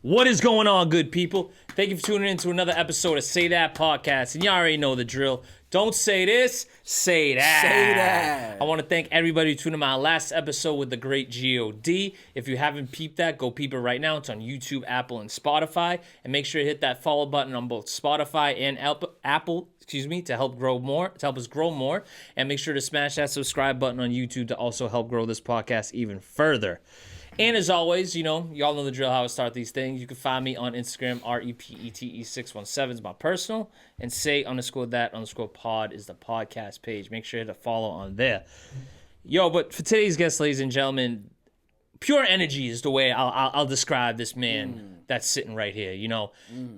What is going on, good people? Thank you for tuning in to another episode of Say That Podcast. And you already know the drill. Don't say this, say that. Say that. I want to thank everybody who tuned in my last episode with the great G.O.D. If you haven't peeped that, go peep it right now. It's on YouTube, Apple, and Spotify. And make sure to hit that follow button on both Spotify and Apple, to help grow more, to help us grow more. And make sure to smash that subscribe button on YouTube to also help grow this podcast even further. And as always, y'all know the drill, how I start these things. You can find me on Instagram, REPETE617 is my personal, and say_that_pod is the podcast page. Make sure to follow on there. But for today's guest, ladies and gentlemen, pure energy is the way I'll describe this man that's sitting right here.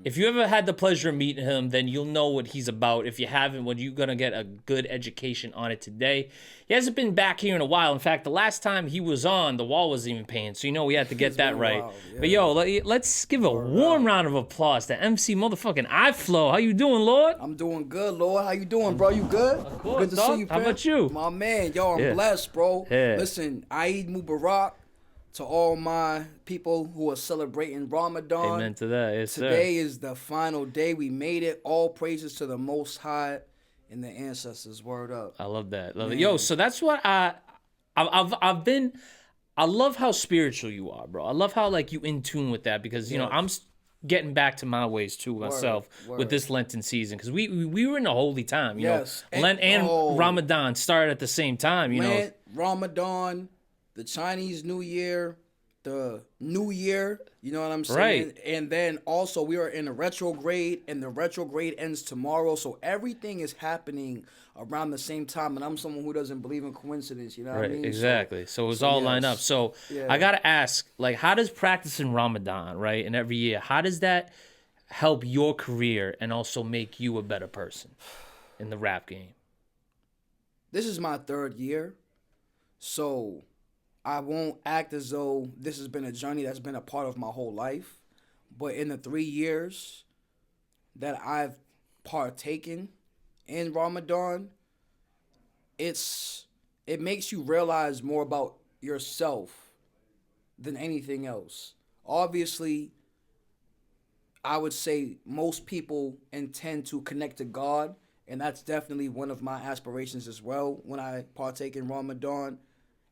If you ever had the pleasure of meeting him, then you'll know what he's about. If you haven't, you're going to get a good education on it today. He hasn't been back here in a while. In fact, the last time he was on, the wall wasn't even paying. So, we had to get that right. Yeah. But, let's give a warm round of applause to MC motherfucking EyeFlo. How you doing, Lord? I'm doing good, Lord. How you doing, bro? You good? Of course, good to see you, How about you? My man, I'm blessed, bro. Yeah. Listen, Eid Mubarak to all my people who are celebrating Ramadan. Amen to that. Yes, Today is the final day. We made it. All praises to the Most High and the ancestors. Word up. I love that. Love it. So that's what I've been. I love how spiritual you are, bro. I love how you in tune with that because I'm getting back to my ways too myself with this Lenten season because we were in a holy time. Yes. Lent and Ramadan started at the same time. Lent, Ramadan, the Chinese New Year, the New Year, you know what I'm saying? Right. And then also we are in a retrograde, and the retrograde ends tomorrow. So everything is happening around the same time. And I'm someone who doesn't believe in coincidence, you know what I mean? Exactly. So it was all lined up. So I got to ask, how does practicing Ramadan, right, and every year, how does that help your career and also make you a better person in the rap game? This is my third year, so I won't act as though this has been a journey that's been a part of my whole life. But in the 3 years that I've partaken in Ramadan, it makes you realize more about yourself than anything else. Obviously, I would say most people intend to connect to God, and that's definitely one of my aspirations as well when I partake in Ramadan.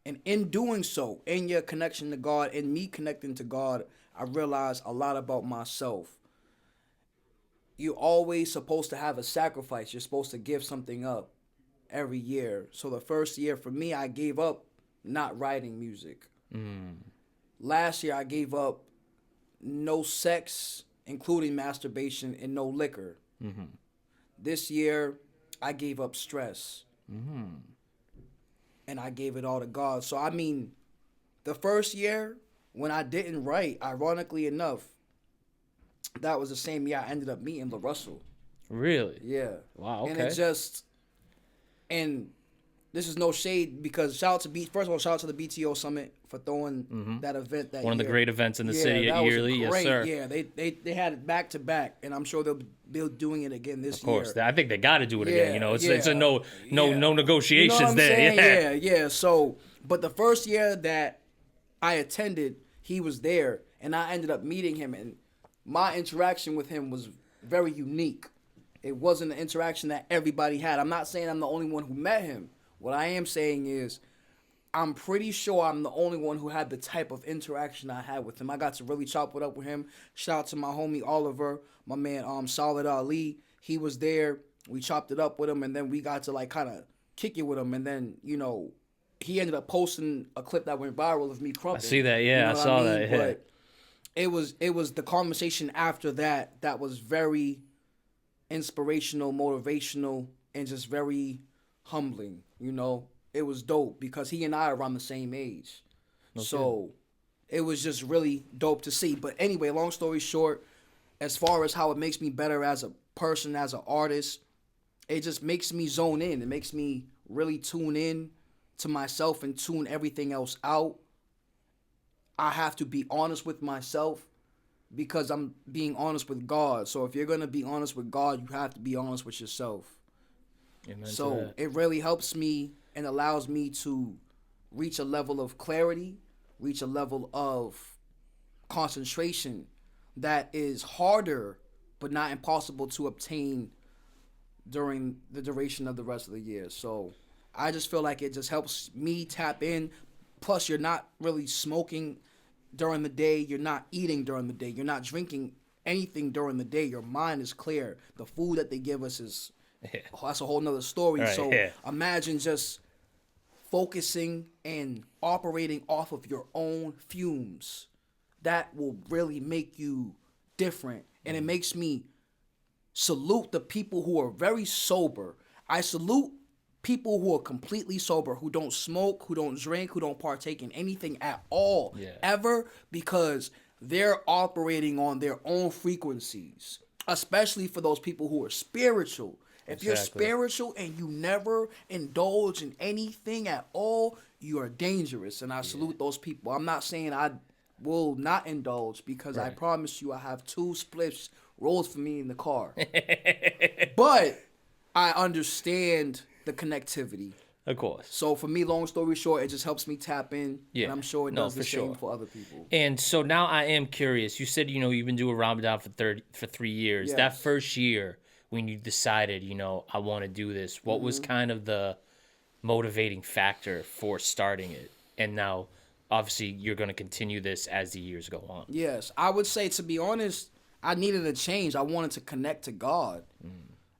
And in doing so, in your connection to God, in me connecting to God, I realize a lot about myself. You're always supposed to have a sacrifice. You're supposed to give something up every year. So the first year for me, I gave up not writing music. Last year, I gave up no sex, including masturbation, and no liquor. This year, I gave up stress. And I gave it all to God. So, the first year when I didn't write, ironically enough, that was the same year I ended up meeting LaRussell. Really? Yeah. Wow, okay. And this is no shade because first of all, shout out to the BTO Summit for throwing that event that year. One of the great events in the city yearly. Yes, sir. Yeah, they had it back to back, and I'm sure they'll be doing it again this year. Of course, I think they got to do it again. It's a no negotiations you know what I'm there. Saying? Yeah. So, but the first year that I attended, he was there, and I ended up meeting him, and my interaction with him was very unique. It wasn't an interaction that everybody had. I'm not saying I'm the only one who met him. What I am saying is, I'm pretty sure I'm the only one who had the type of interaction I had with him. I got to really chop it up with him. Shout out to my homie Oliver, my man Solid Ali. He was there. We chopped it up with him, and then we got to kind of kick it with him. And then he ended up posting a clip that went viral of me krumping. I see that. Yeah, I saw that. Yeah. But it was the conversation after that was very inspirational, motivational, and just very humbling. It was dope because he and I are around the same age. So it was just really dope to see. But anyway, long story short, as far as how it makes me better as a person, as an artist, it just makes me zone in. It makes me really tune in to myself and tune everything else out. I have to be honest with myself because I'm being honest with God. So if you're going to be honest with God, you have to be honest with yourself. Amen so it really helps me and allows me to reach a level of clarity, reach a level of concentration that is harder but not impossible to obtain during the duration of the rest of the year. So I just feel like it just helps me tap in. Plus, you're not really smoking during the day. You're not eating during the day. You're not drinking anything during the day. Your mind is clear. The food that they give us is, that's a whole nother story. Right, so yeah. imagine just focusing and operating off of your own fumes. That will really make you different. And it makes me salute the people who are very sober. I salute people who are completely sober, who don't smoke, who don't drink, who don't partake in anything at all, ever, because they're operating on their own frequencies, especially for those people who are spiritual. If you're spiritual and you never indulge in anything at all, you are dangerous. And I salute those people. I'm not saying I will not indulge, because I promise you I have 2 spliffs rolled for me in the car. But I understand the connectivity. Of course. So for me, long story short, it just helps me tap in. Yeah. And I'm sure it does the same for other people. And so now I am curious. You said, you've been doing Ramadan for 3 years. Yes. That first year when you decided, I want to do this, what was kind of the motivating factor for starting it? And now, obviously, you're going to continue this as the years go on. Yes. I would say, to be honest, I needed a change. I wanted to connect to God.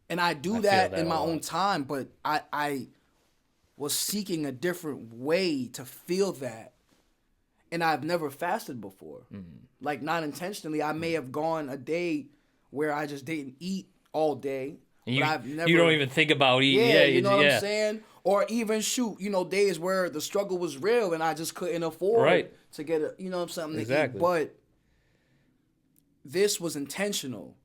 And I do that in my own time, but I was seeking a different way to feel that. And I've never fasted before. Like, not intentionally. I may have gone a day where I just didn't eat all day. And but I've never, you don't even think about eating. Yeah, you know what I'm saying? Or even, days where the struggle was real and I just couldn't afford to get something to eat. But this was intentional.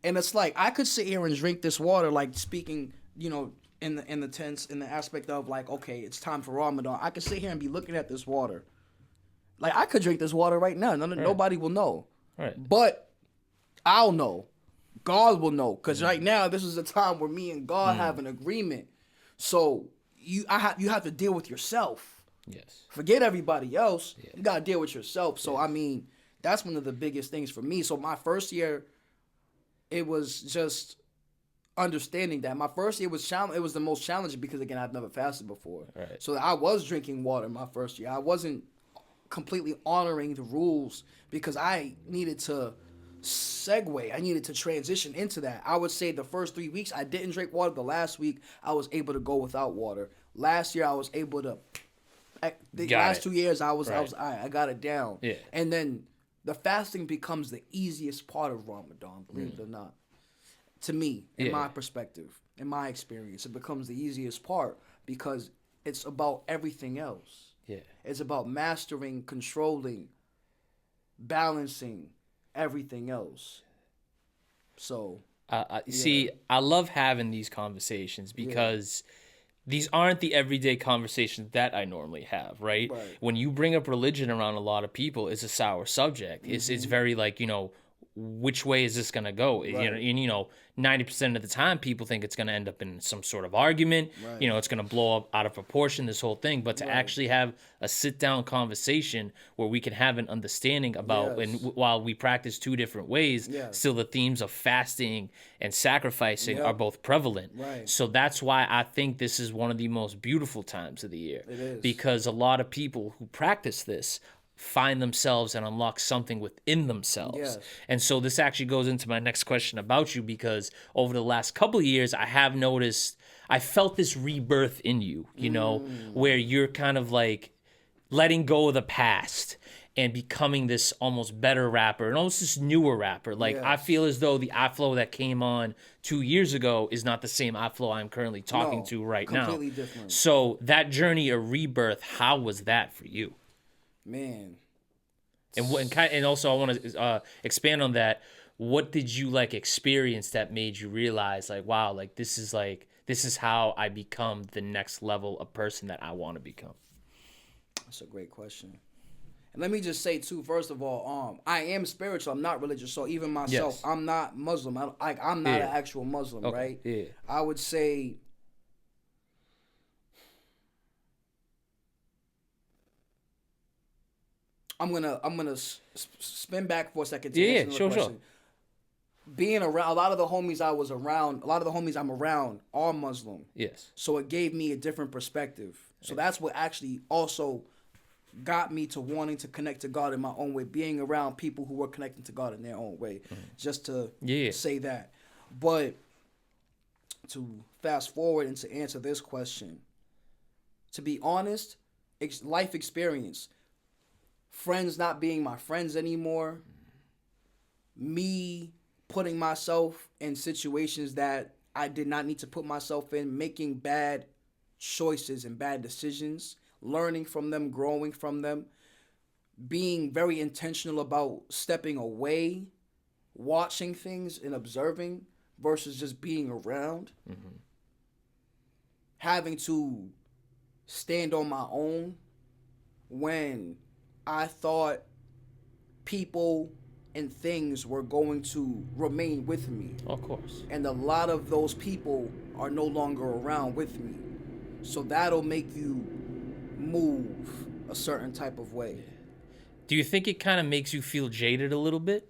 And it's like, I could sit here and drink this water, like, speaking, in the aspect of, like, okay, it's time for Ramadan. I could sit here and be looking at this water. Like, I could drink this water right now. Nobody will know. Right. But I'll know. God will know. Because right now, this is a time where me and God have an agreement. So you have to deal with yourself. Yes. Forget everybody else. Yeah. You got to deal with yourself. So, I mean, that's one of the biggest things for me. So my first year, it was just understanding that. My first year was it was the most challenging because, again, I've never fasted before. Right. So I was drinking water my first year. I wasn't completely honoring the rules because I needed to segue. I needed to transition into that. I would say the first 3 weeks I didn't drink water. The last week I was able to go without water. Last year I was able to. Last 2 years I I got it down. Yeah. And then the fasting becomes the easiest part of Ramadan, believe it or not. To me, in my perspective, in my experience, it becomes the easiest part because it's about everything else. Yeah. It's about mastering, controlling, balancing everything else. So, see, I love having these conversations because these aren't the everyday conversations that I normally have, right? When you bring up religion around a lot of people, it's a sour subject. It's very like, which way is this going to go? And 90% of the time people think it's going to end up in some sort of argument. It's going to blow up out of proportion, this whole thing. But to actually have a sit-down conversation where we can have an understanding about, and while we practice 2 different ways, still the themes of fasting and sacrificing are both prevalent. So that's why I think this is one of the most beautiful times of the year. It is. Because a lot of people who practice this find themselves and unlock something within themselves. Yes. And so this actually goes into my next question about you, because over the last couple of years, I have noticed, I felt this rebirth in you, where you're kind of like letting go of the past and becoming this almost better rapper and almost this newer rapper. Like, I feel as though the EyeFlo that came on 2 years ago is not the same EyeFlo I'm currently talking to right now. Completely different. So that journey of rebirth, how was that for you? Man, and also I want to expand on that. What did you experience that made you realize wow, this is how I become the next level of person that I want to become? That's a great question. And let me just say too, first of all, I am spiritual. I'm not religious, so even myself, I'm not Muslim. I'm not an actual Muslim, right? Yeah. I would say I'm gonna spin back for a second to Yeah, answer the sure. question. Being around a lot of the homies I'm around are Muslim. Yes. So it gave me a different perspective. So that's what actually also got me to wanting to connect to God in my own way, being around people who were connecting to God in their own way. Just to say that. But to fast forward and to answer this question, to be honest, life experience, friends not being my friends anymore, me putting myself in situations that I did not need to put myself in, making bad choices and bad decisions, learning from them, growing from them, being very intentional about stepping away, watching things and observing versus just being around, having to stand on my own when I thought people and things were going to remain with me. Of course. And a lot of those people are no longer around with me. So that'll make you move a certain type of way. Do you think it kind of makes you feel jaded a little bit?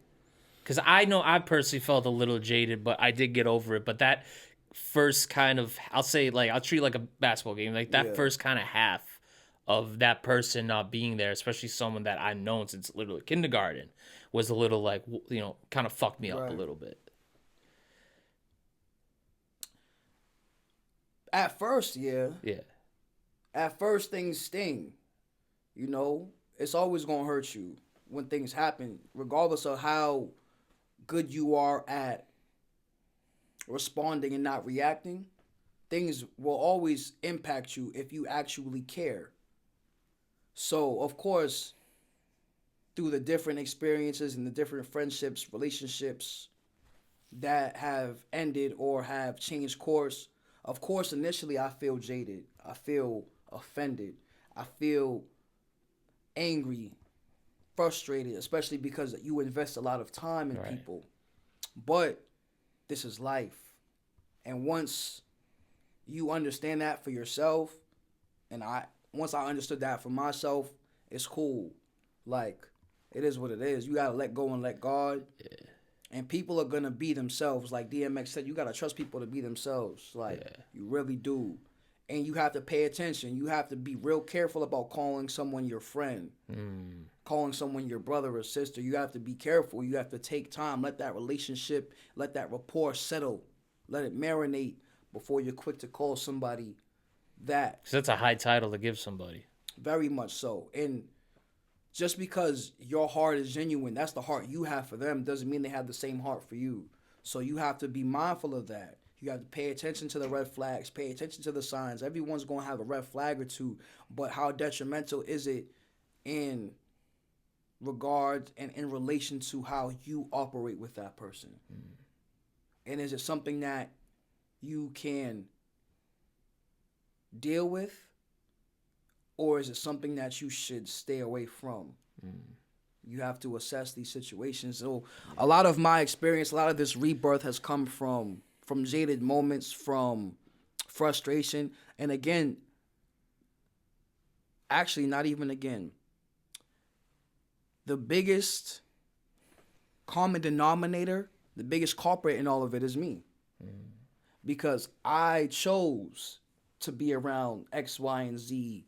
Because I know I personally felt a little jaded, but I did get over it. But that first kind of, I'll say, like, I'll treat it like a basketball game. Like, that first kind of half of that person not being there, especially someone that I've known since literally kindergarten, was a little, like, kind of fucked me up a little bit. At first, yeah. Yeah. At first, things sting. It's always going to hurt you when things happen, regardless of how good you are at responding and not reacting. Things will always impact you if you actually care. So, of course, through the different experiences and the different friendships, relationships that have ended or have changed course, of course, initially I feel jaded. I feel offended. I feel angry, frustrated, especially because you invest a lot of time in people. But this is life. And once you understand that for yourself, and once I understood that for myself, it's cool. Like, it is what it is. You gotta let go and let God. Yeah. And people are gonna be themselves. Like DMX said, you gotta trust people to be themselves. Like, you really do. And you have to pay attention. You have to be real careful about calling someone your friend, calling someone your brother or sister. You have to be careful. You have to take time. Let that relationship, let that rapport settle. Let it marinate before you're quick to call somebody that. Because that's a high title to give somebody. Very much so. And just because your heart is genuine, that's the heart you have for them, doesn't mean they have the same heart for you. So you have to be mindful of that. You have to pay attention to the red flags, pay attention to the signs. Everyone's going to have a red flag or two, but how detrimental is it in regard and in relation to how you operate with that person? And is it something that you can deal with, or is it something that you should stay away from? You have to assess these situations. So a lot of my experience, a lot of this rebirth has come from jaded moments, from frustration. And again, actually not even again, the biggest common denominator, the biggest culprit in all of it is me. Because I chose to be around X, Y, and Z,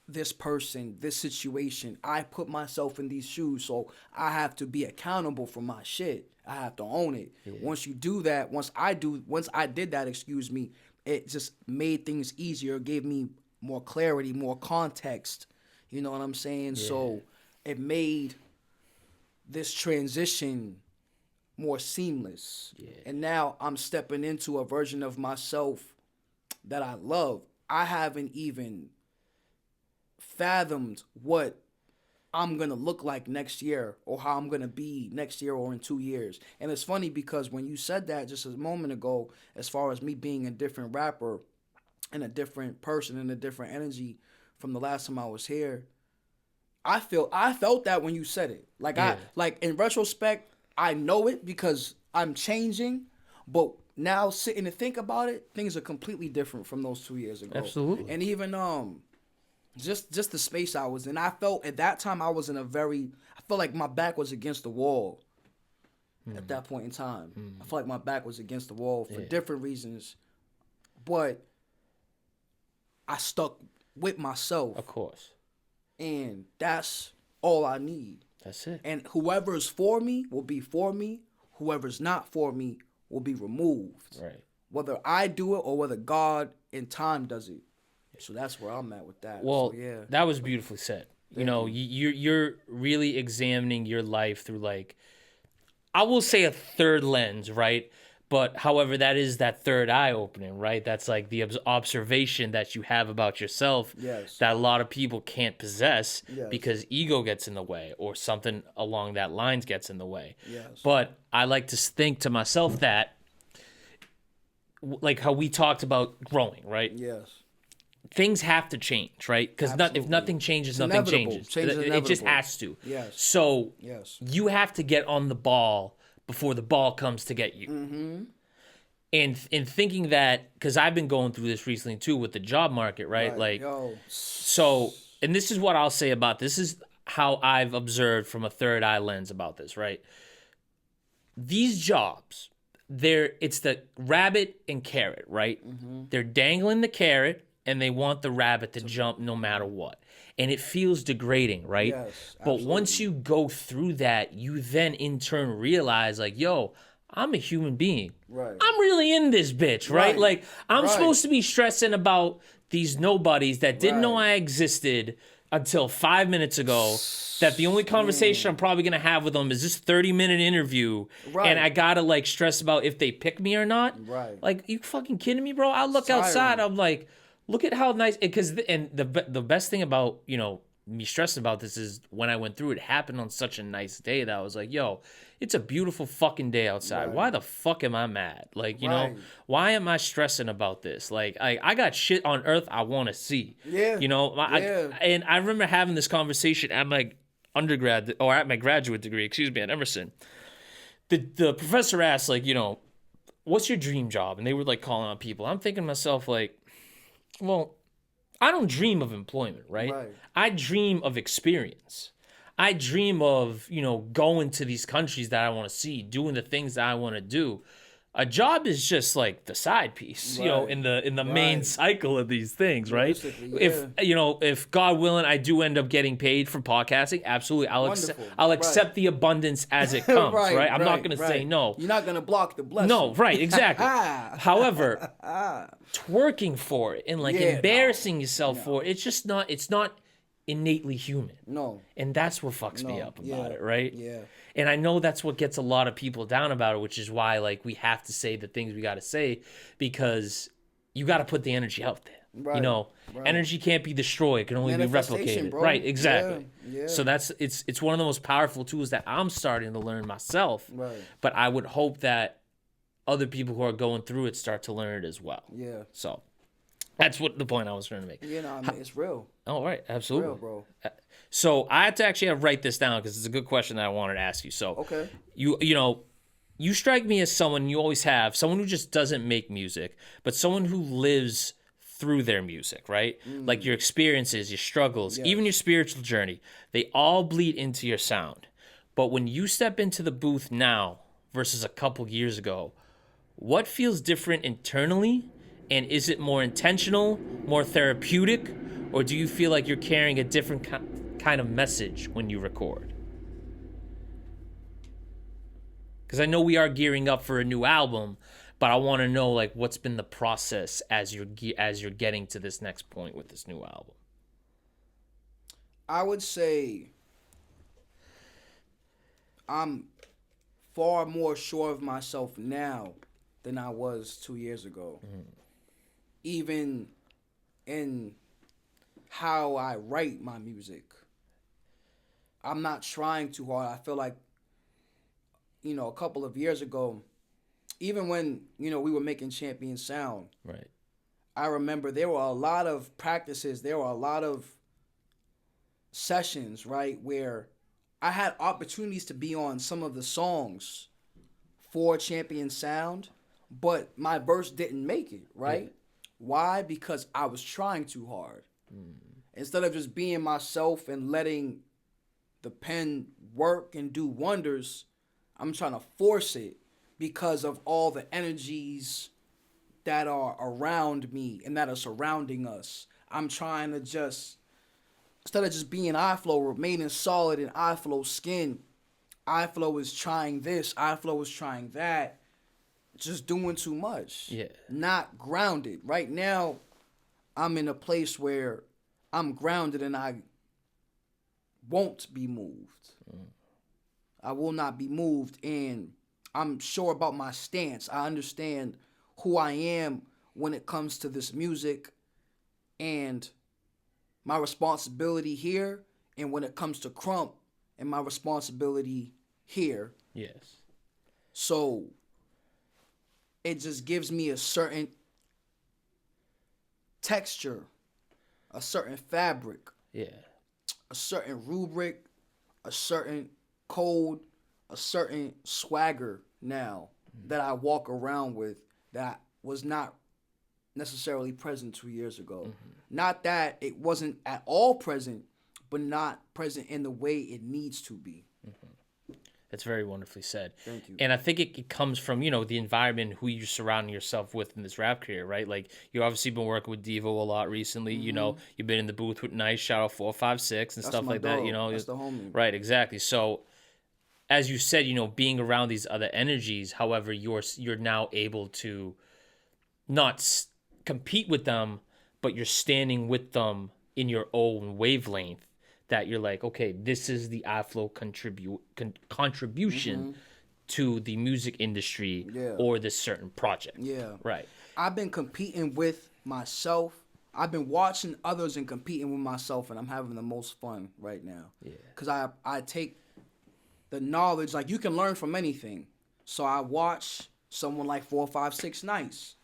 this person, this situation. I put myself in these shoes, so I have to be accountable for my shit. I have to own it. Yeah. Once you do that, once I did that, it just made things easier, gave me more clarity, more context. You know what I'm saying? Yeah. So it made this transition more seamless. Yeah. And now I'm stepping into a version of myself that I love. I haven't even fathomed what I'm going to look like next year, or how I'm going to be next year or in 2 years. And it's funny because when you said that just a moment ago, as far as me being a different rapper and a different person and a different energy from the last time I was here, I felt that when you said it. Like, yeah. In retrospect, I know it because I'm changing, but now sitting to think about it, things are completely different from those 2 years ago. Absolutely. And even Just the space I was in. I felt at that time I felt like my back was against the wall. At that point in time, I felt like my back was against the wall for different reasons, but I stuck with myself. Of course. And that's all I need. That's it. And whoever's for me will be for me. Whoever's not for me will be removed. Right. Whether I do it or whether God in time does it. So that's where I'm at with that. Well, so, yeah. That was beautifully said. You're really examining your life through, like, I will say a third lens, right? But however, that is that third eye opening, right? That's like the observation that you have about yourself that a lot of people can't possess because ego gets in the way or something along that lines gets in the way. But I like to think to myself that, like how we talked about growing, right? Things have to change, right? Because if nothing changes, nothing changes. It just has to. So you have to get on the ball before the ball comes to get you. And thinking that, because I've been going through this recently too with the job market, right? So, and this is what I'll say about this is how I've observed from a third eye lens about this, right? These jobs, it's the rabbit and carrot, right? They're dangling the carrot and they want the rabbit to jump no matter what. And it feels degrading, right? But once you go through that, you then in turn realize, like, yo, I'm a human being. I'm really in this bitch, right? Like, I'm supposed to be stressing about these nobodies that didn't know I existed until 5 minutes ago, that the only conversation I'm probably going to have with them is this 30-minute interview, and I got to, like, stress about if they pick me or not. Like, you fucking kidding me, bro? I look outside, I'm like, look at how nice, and the best thing about, me stressing about this is when I went through it happened on such a nice day that I was like, yo, it's a beautiful fucking day outside. Why the fuck am I mad? Like, you know, why am I stressing about this? Like, I got shit on earth I want to see. And I remember having this conversation at my undergrad, or at my graduate degree, at Emerson. The professor asked, like, what's your dream job? And they were, like, calling on people. I'm thinking to myself, like, well, I don't dream of employment, right? I dream of experience. I dream of, going to these countries that I want to see, doing the things that I want to do. A job is just like the side piece, in the main cycle of these things, right? If God willing, I do end up getting paid for podcasting, absolutely, I'll accept the abundance as it comes, right? I'm not going to say no. You're not going to block the blessing. No, right, exactly. However, twerking for it and embarrassing yourself for it, it's not innately human. No. And that's what fucks me up about it, right? And I know that's what gets a lot of people down about it, which is why, like, we have to say the things we got to say, because you got to put the energy out there. Energy can't be destroyed; it can only be replicated. Bro. Right? Exactly. So it's one of the most powerful tools that I'm starting to learn myself. But I would hope that other people who are going through it start to learn it as well. So that's what the point I was trying to make. It's real. Oh, right. Absolutely. It's real, bro. So I had to actually write this down because it's a good question that I wanted to ask you. So you strike me as someone, you always have, someone who just doesn't make music, but someone who lives through their music, right? Like your experiences, your struggles, even your spiritual journey, they all bleed into your sound. But when you step into the booth now versus a couple years ago, what feels different internally? And is it more intentional, more therapeutic, or do you feel like you're carrying a different kind of message when you record? Because I know we are gearing up for a new album, but I want to know, like, what's been the process as you're getting to this next point with this new album. I would say I'm far more sure of myself now than I was 2 years ago. Even in how I write my music. I'm not trying too hard. I feel like, a couple of years ago, even when, we were making Champion Sound. I remember there were a lot of practices, there were a lot of sessions, right, where I had opportunities to be on some of the songs for Champion Sound, but my verse didn't make it, right? Why? Because I was trying too hard. Instead of just being myself and letting the pen work and do wonders, I'm trying to force it because of all the energies that are around me and that are surrounding us. I'm trying to just, instead of just being EyeFlo, remaining solid in EyeFlo skin, EyeFlo is trying this, EyeFlo is trying that, just doing too much. Yeah. Not grounded. Right now, I'm in a place where I'm grounded and I won't be moved. I will not be moved, and I'm sure about my stance. I understand who I am when it comes to this music and my responsibility here, and when it comes to Krump and my responsibility here. Yes. So it just gives me a certain texture, a certain fabric, Yeah. a certain rubric, a certain code, a certain swagger now that I walk around with that was not necessarily present 2 years ago. Not that it wasn't at all present, but not present in the way it needs to be. That's very wonderfully said. Thank you. And I think it comes from, the environment, who you're surrounding yourself with in this rap career, right? Like, you've obviously been working with Devo a lot recently. You've been in the booth with Nice, shout out 456 and That's stuff my like dog. that. That's the homie. Right, exactly. So, as you said, being around these other energies, however, you're now able to not compete with them, but you're standing with them in your own wavelength. That you're like, okay, this is the EyeFlo contribution to the music industry or this certain project. Yeah. Right. I've been competing with myself. I've been watching others and competing with myself, and I'm having the most fun right now. Yeah. Because I take the knowledge, like, you can learn from anything. So I watch someone like 456 Nice.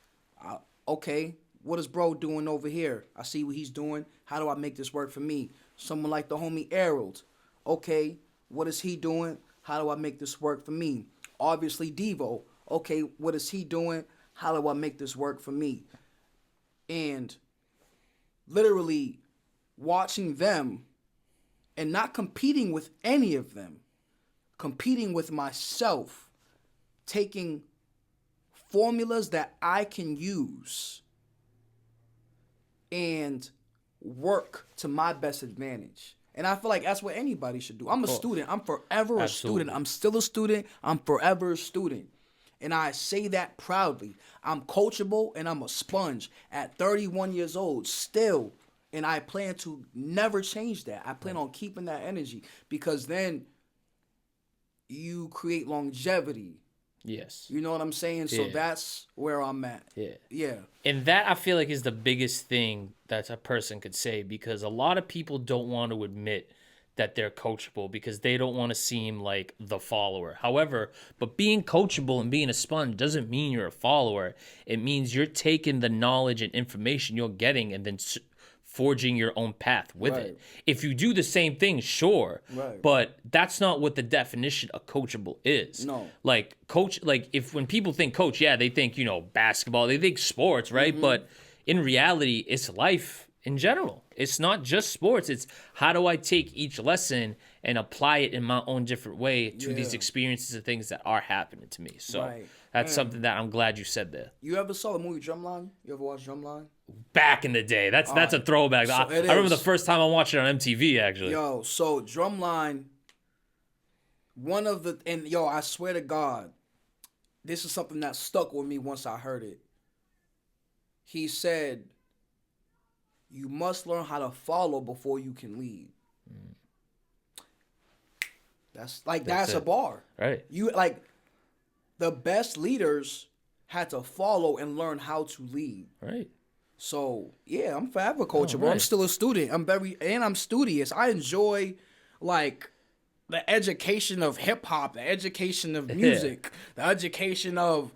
Okay, what is bro doing over here? I see what he's doing. How do I make this work for me? Someone like the homie Errol. Okay, what is he doing? How do I make this work for me? Obviously Devo. Okay, what is he doing? How do I make this work for me? And literally watching them and not competing with any of them, competing with myself, taking formulas that I can use and work to my best advantage. And I feel like that's what anybody should do. I'm a student. I'm forever a student. I'm still a student. I'm forever a student. And I say that proudly. I'm coachable and I'm a sponge at 31 years old still. And I plan to never change that. I plan on keeping that energy because then you create longevity. Yes. You know what I'm saying? So that's where I'm at. Yeah. Yeah. And that, I feel like, is the biggest thing that a person could say, because a lot of people don't want to admit that they're coachable because they don't want to seem like the follower. However, but being coachable and being a sponge doesn't mean you're a follower. It means you're taking the knowledge and information you're getting and then forging your own path with it. If you do the same thing, sure. Right. But that's not what the definition of coachable is. No. Like, coach, like, if when people think coach, yeah, they think, basketball, they think sports, right? But in reality, it's life in general. It's not just sports. It's how do I take each lesson and apply it in my own different way to these experiences and things that are happening to me. So that's something that I'm glad you said there. You ever saw the movie Drumline? You ever watched Drumline? Back in the day. That's a throwback. So I remember the first time I watched it on MTV, actually. Yo, so Drumline, I swear to God, this is something that stuck with me once I heard it. He said, you must learn how to follow before you can lead. That's a bar. Right. You the best leaders had to follow and learn how to lead. Right. So yeah, I'm forever coachable. right. I'm still a student. I'm studious. I enjoy the education of hip hop, the education of music, the education of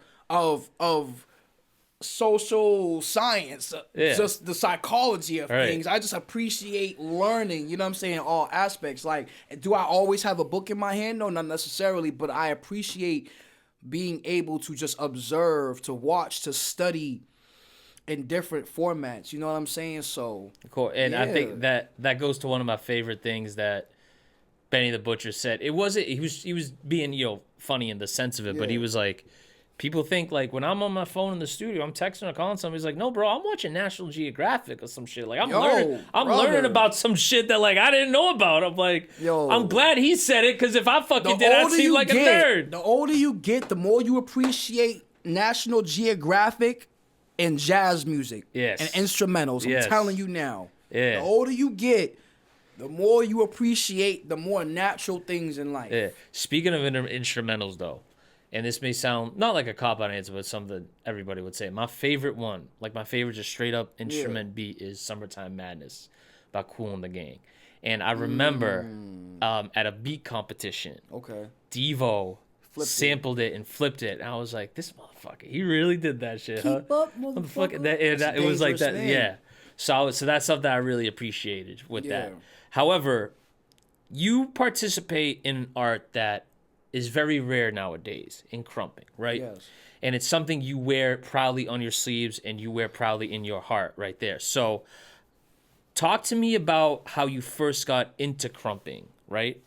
social science, just the psychology of things. I just appreciate learning, you know what I'm saying, all aspects. Like, do I always have a book in my hand? No, not necessarily, but I appreciate being able to just observe, to watch, to study, in different formats. You know what I'm saying? So Cool. And I yeah. think that goes to one of my favorite things that Benny the Butcher said. It wasn't he was being, funny in the sense of it, but he Yeah. was like, people think like when I'm on my phone in the studio, I'm texting or calling somebody. He's like, no, bro, I'm watching National Geographic or some shit. Like I'm learning brother. about some shit that like I didn't know about. I'm like, I'm glad he said it, because if I fucking did, I'd seem like a nerd. The older you get, the more you appreciate National Geographic and jazz music. Yes. And instrumentals. Yes. I'm telling you now. Yeah. The older you get, the more you appreciate the more natural things in life. Yeah. Speaking of instrumentals, though, and this may sound not like a cop-out answer, but something everybody would say. My favorite one, like my favorite just straight-up instrument beat, is Summertime Madness by Kool and the Gang. And I remember at a beat competition, Devo sampled it and flipped it. And I was like, this motherfucker, he really did that shit, huh? Keep up, motherfucker. It was like that, yeah. So that's something I really appreciated with that. However, you participate in art that is very rare nowadays, in krumping, right? Yes. And it's something you wear proudly on your sleeves and you wear proudly in your heart right there. So talk to me about how you first got into krumping, right?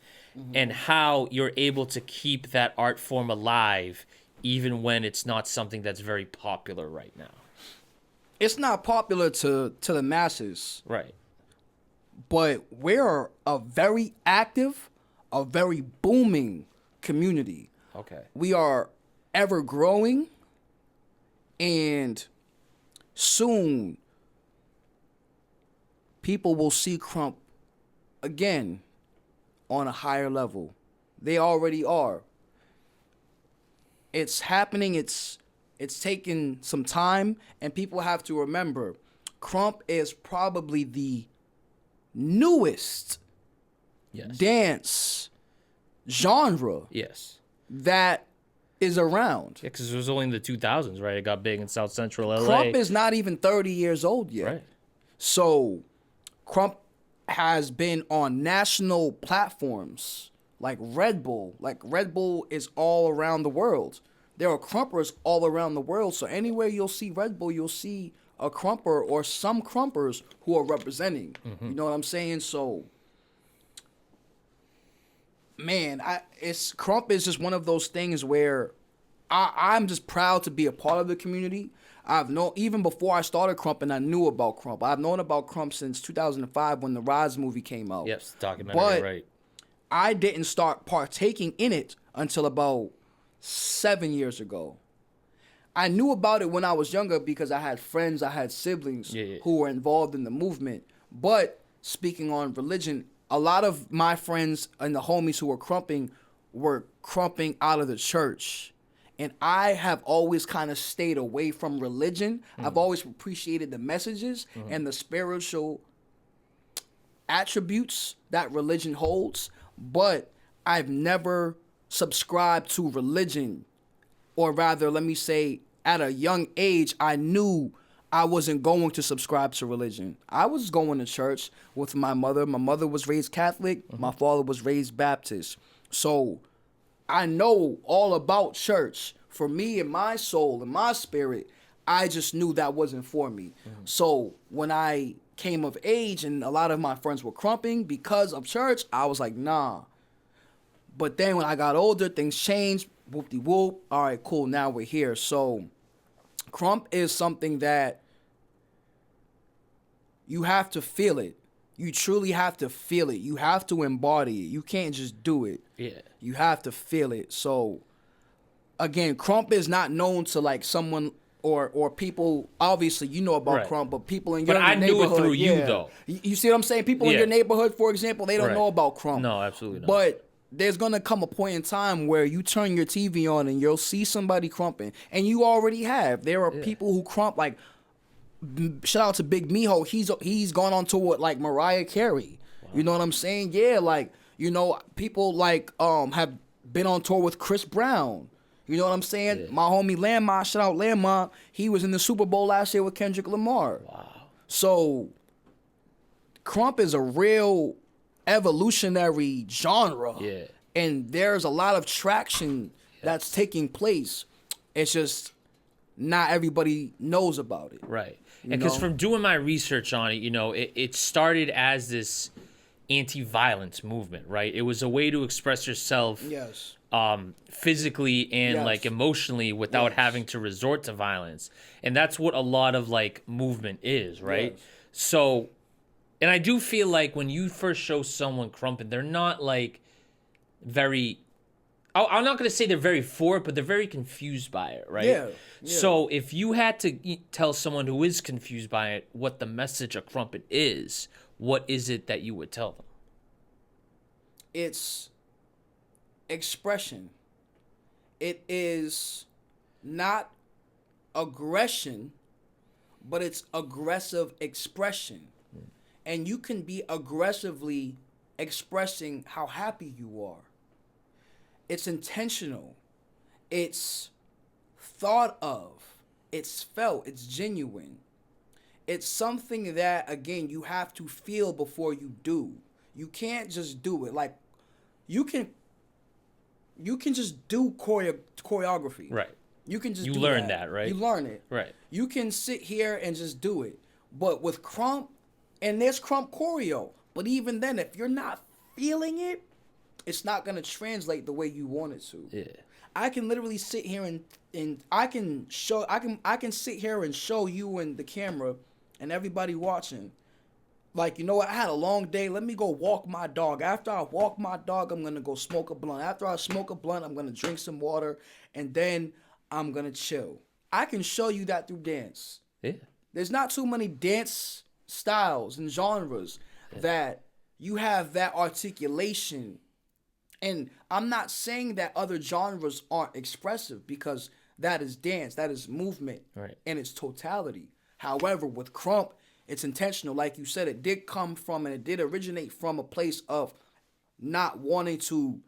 And how you're able to keep that art form alive even when it's not something that's very popular right now. It's not popular to the masses. Right. But we're a very active, a very booming community. Okay. We are ever growing, and soon people will see Krump again on a higher level. They already are. It's happening. It's taking some time, and people have to remember, Krump is probably the newest dance genre that is around. Yeah, because it was only in the 2000s, right? It got big in South Central LA. Krump is not even 30 years old yet. Right. So Krump has been on national platforms like Red Bull. Like Red Bull is all around the world. There are Krumpers all around the world. So anywhere you'll see Red Bull, you'll see a Krumper or some Krumpers who are representing. You know what I'm saying? So, man, Krump is just one of those things where I'm just proud to be a part of the community. I've known, even before I started Krumping, I knew about Krump. I've known about Krump since 2005 when the Rise movie came out. Yes, documentary, right. I didn't start partaking in it until about 7 years ago. I knew about it when I was younger because I had friends, I had siblings who were involved in the movement. But speaking on religion, a lot of my friends and the homies who were krumping out of the church. And I have always kind of stayed away from religion. I've always appreciated the messages and the spiritual attributes that religion holds. But I've never subscribed to religion. Or rather, let me say, at a young age, I knew I wasn't going to subscribe to religion. I was going to church with my mother. My mother was raised Catholic. My father was raised Baptist. So I know all about church. For me and my soul and my spirit, I just knew that wasn't for me. So when I came of age and a lot of my friends were krumping because of church, I was like, nah. But then when I got older, things changed. Whoop-de-whoop. All right, cool. Now we're here. So krump is something that you have to feel it. You truly have to feel it. You have to embody it. You can't just do it. Yeah. You have to feel it. So, again, krump is not known to like someone or people. Obviously, you know about krump, but people in your neighborhood. But I knew it through you, though. You see what I'm saying? People in your neighborhood, for example, they don't know about krump. No, absolutely not. But there's going to come a point in time where you turn your TV on and you'll see somebody krumping. And you already have. There are people who krump like, shout out to Big Miho. He's gone on tour with like Mariah Carey. Wow. You know what I'm saying? Yeah, like, you know, people like have been on tour with Chris Brown. You know what I'm saying? Yeah. My homie Landmine, shout out Landmine. He was in the Super Bowl last year with Kendrick Lamar. Wow. So krump is a real evolutionary genre. Yeah. And there's a lot of traction that's taking place. It's just not everybody knows about it. Right. You And because know? from doing my research on it, it started as this anti-violence movement, right? It was a way to express yourself Yes. physically and Yes. like emotionally without Yes. having to resort to violence. And that's what a lot of like movement is, right? Yes. So, and I do feel like when you first show someone krumping, they're not like very, I'm not going to say they're very for it, but they're very confused by it, right? Yeah. So if you had to tell someone who is confused by it what the message of krumping is, what is it that you would tell them? It's expression. It is not aggression, but it's aggressive expression. And you can be aggressively expressing how happy you are. It's intentional. It's thought of. It's felt. It's genuine. It's something that, again, you have to feel before you do. You can't just do it. Like, you can just do choreography. Right. You can just You do learn that, right? You learn it. Right. You can sit here and just do it. But with krump, and there's krump choreo, but even then, if you're not feeling it, it's not gonna translate the way you want it to. Yeah. I can literally sit here and I can sit here and show you and the camera and everybody watching. Like, you know what? I had a long day. Let me go walk my dog. After I walk my dog, I'm going to go smoke a blunt. After I smoke a blunt, I'm going to drink some water. And then I'm going to chill. I can show you that through dance. Yeah. There's not too many dance styles and genres that you have that articulation. And I'm not saying that other genres aren't expressive, because that is dance, that is movement in its totality. However, with krump, it's intentional. Like you said, it did come from and it did originate from a place of not wanting to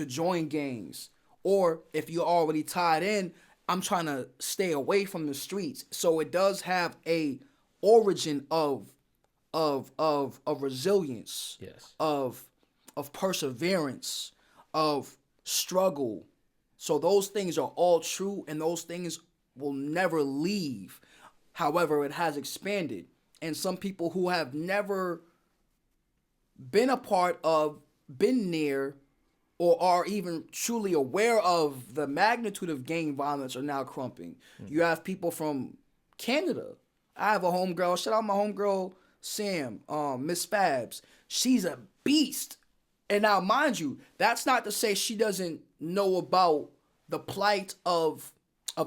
join gangs. Or if you're already tied in, I'm trying to stay away from the streets. So it does have a origin of resilience, Yes. of perseverance, of struggle. So those things are all true, and those things will never leave. However, it has expanded. And some people who have never been a part of, been near, or are even truly aware of the magnitude of gang violence are now krumping. You have people from Canada. I have a homegirl. Shout out my homegirl, Sam, Miss Fabs. She's a beast. And now, mind you, that's not to say she doesn't know about the plight of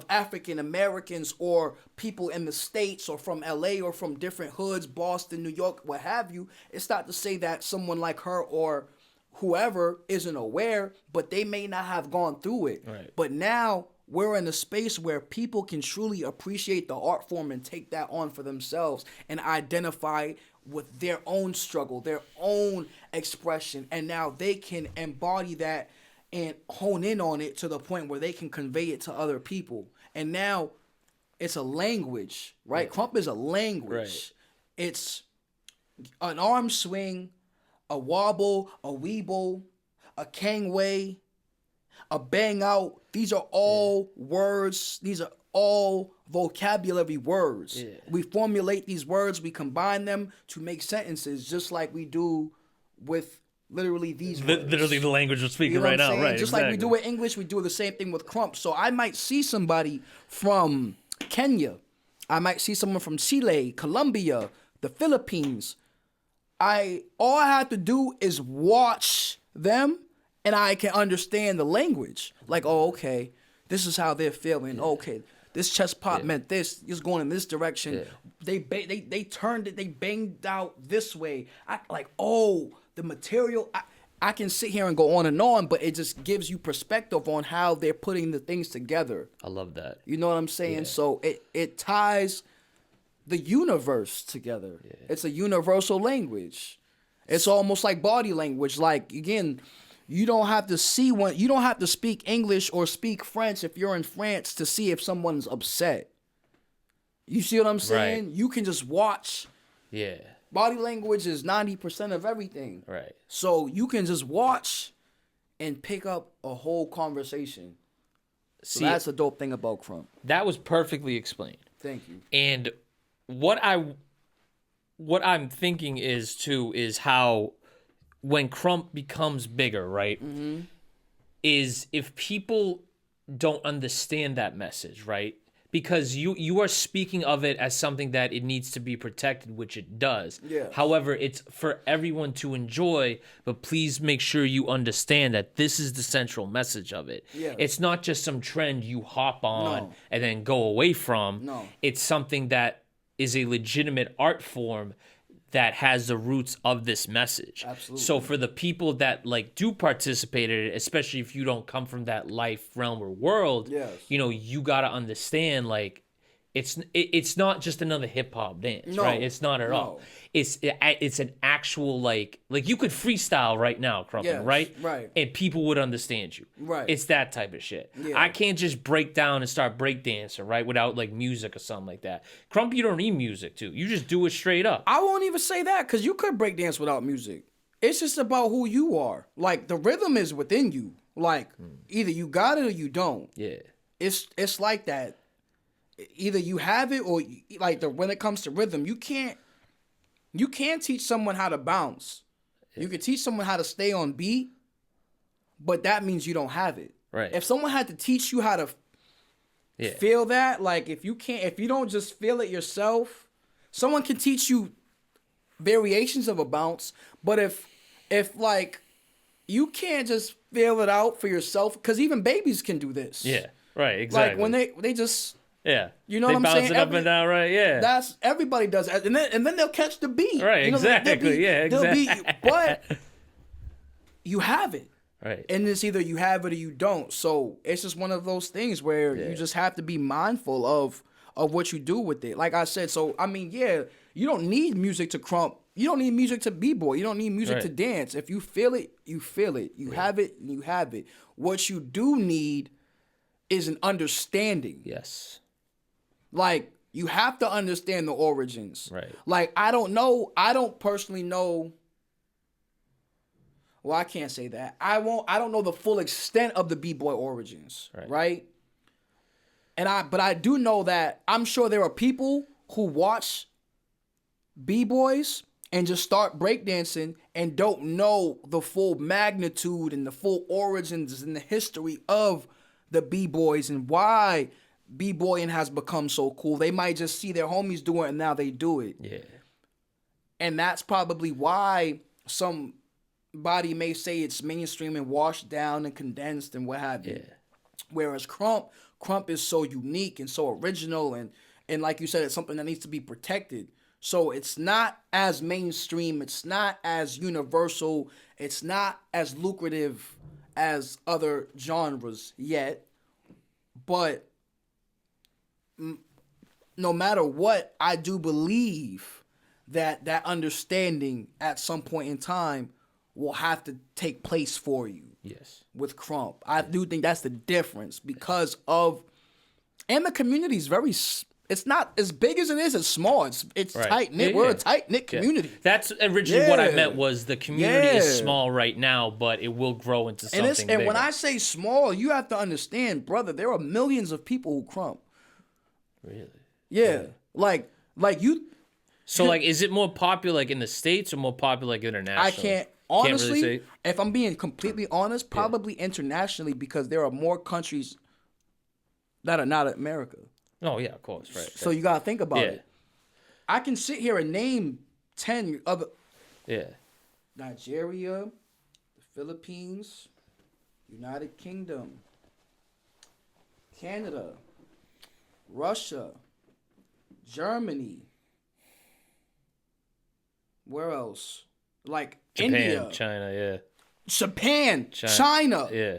African Americans or people in the States or from LA or from different hoods, Boston, New York, what have you. It's not to say that someone like her or whoever isn't aware, but they may not have gone through it. Right. But now we're in a space where people can truly appreciate the art form and take that on for themselves and identify with their own struggle, their own expression. And now they can embody that and hone in on it to the point where they can convey it to other people. And now it's a language, right? Yeah. Krump is a language. Right. It's an arm swing, a wobble, a weeble, a kangway, a bang out. These are all words. These are all vocabulary words. Yeah. We formulate these words. We combine them to make sentences, just like we do with literally these words. Literally the language we're speaking You know right what I'm now, saying? right? Just exactly. like we do with English, we do the same thing with krump. So I might see somebody from Kenya. I might see someone from Chile, Colombia, the Philippines. All I have to do is watch them and I can understand the language. Like, oh, okay, this is how they're feeling. Yeah. Okay, this chest pop meant this. It's going in this direction. Yeah. They turned it. They banged out this way. The material. I can sit here and go on, but it just gives you perspective on how they're putting the things together. I love that. You know what I'm saying? Yeah. So it ties the universe together. Yeah. It's a universal language. It's almost like body language. Like, again, you don't have to speak English or speak French if you're in France to see if someone's upset. You see what I'm saying? Right. You can just watch. Yeah. Body language is 90% of everything. Right. So you can just watch and pick up a whole conversation. So that's the dope thing about Crump. That was perfectly explained. Thank you. And what I'm thinking is how when Crump becomes bigger, right? Mm-hmm. Is if people don't understand that message, right? Because you are speaking of it as something that it needs to be protected, which it does. Yeah. However, it's for everyone to enjoy, but please make sure you understand that this is the central message of it. Yes. It's not just some trend you hop on No. and then go away from. No. It's something that is a legitimate art form that has the roots of this message. Absolutely. So for the people that like do participate in it, especially if you don't come from that life realm or world, Yes. you know, you got to understand like it's not just another hip hop dance, No. right? It's not at No. all. It's an actual like you could freestyle right now, Krumping, Yes, right? right. And people would understand you. Right. It's that type of shit. Yeah. I can't just break down and start breakdancing, right? Without like music or something like that. Crump, you don't need music to. You just do it straight up. I won't even say that because you could break dance without music. It's just about who you are. Like the rhythm is within you. Like either you got it or you don't. Yeah. It's like that. Either you have it or when it comes to rhythm, you can't teach someone how to bounce. You can teach someone how to stay on beat, but that means you don't have it. Right. If someone had to teach you how to feel that, like if you don't just feel it yourself, someone can teach you variations of a bounce, but if like you can't just feel it out for yourself, because even babies can do this. Yeah. Right. Exactly. Like when they just you know they what I'm bounce saying? it up and down, right? Yeah. That's everybody does it. And then they'll catch the beat. Right, You know, exactly. But you have it. Right. And it's either you have it or you don't. So it's just one of those things where you just have to be mindful of what you do with it. Like I said, so I mean, yeah, you don't need music to crump. You don't need music to b-boy. You don't need music to dance. If you feel it, you feel it. You have it, you have it. What you do need is an understanding. Yes. Like, you have to understand the origins. Right. Like, I don't personally know. Well, I can't say that. I don't know the full extent of the b-boy origins. Right? But I do know that I'm sure there are people who watch b-boys and just start breakdancing and don't know the full magnitude and the full origins and the history of the b-boys and why b-boying has become so cool. They might just see their homies do it and now they do it. Yeah. And that's probably why somebody may say it's mainstream and washed down and condensed and what have you. Yeah. Whereas Crump is so unique and so original and like you said, it's something that needs to be protected. So it's not as mainstream, it's not as universal, it's not as lucrative as other genres yet. But no matter what, I do believe that understanding at some point in time will have to take place for you. Yes. With Crump. I do think that's the difference because of, and the community is very, it's not as big as it is, it's small. It's tight-knit. Yeah, We're a tight-knit community. Yeah. That's originally what I meant was the community is small right now, but it will grow into something bigger. And when I say small, you have to understand, brother, there are millions of people who Crump. Really? Yeah. Like you. So like, is it more popular like in the States or more popular like internationally? I can't. Honestly, really say. If I'm being completely honest, probably internationally because there are more countries that are not America. Oh, yeah, of course, right. So you got to think about it. I can sit here and name 10 other... Yeah. Nigeria, the Philippines, United Kingdom, Canada, Russia, Germany. Where else? Like Japan, India. China, yeah. Japan, China. Yeah.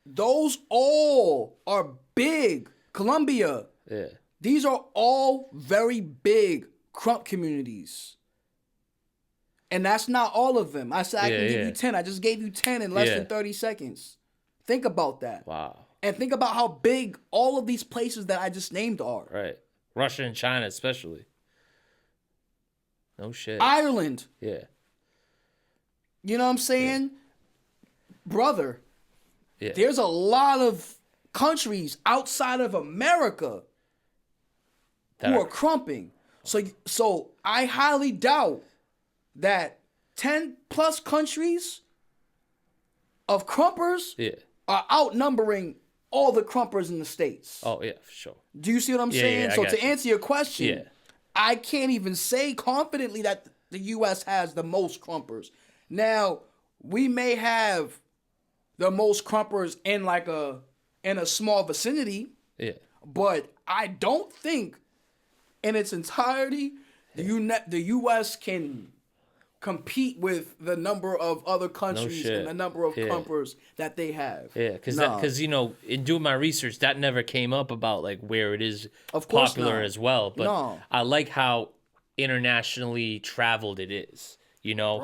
Those all are big. Colombia. Yeah. These are all very big Crump communities. And that's not all of them. I said I can give you 10. I just gave you 10 in less than 30 seconds. Think about that. Wow. And think about how big all of these places that I just named are. Right. Russia and China especially. No shit. Ireland. Yeah. You know what I'm saying? Brother. Yeah. There's a lot of countries outside of America who are krumping. So I highly doubt that 10 plus countries of krumpers are outnumbering all the krumpers in the States. Oh, yeah, for sure. Do you see what I'm saying? Yeah, so to answer your question, I can't even say confidently that the U.S. has the most krumpers. Now, we may have the most krumpers in like in a small vicinity, but I don't think in its entirety the U.S. can compete with the number of other countries and the number of krumpers that they have. Yeah, because you know, in doing my research, that never came up about like where it is popular as well. But I like how internationally traveled it is. You know,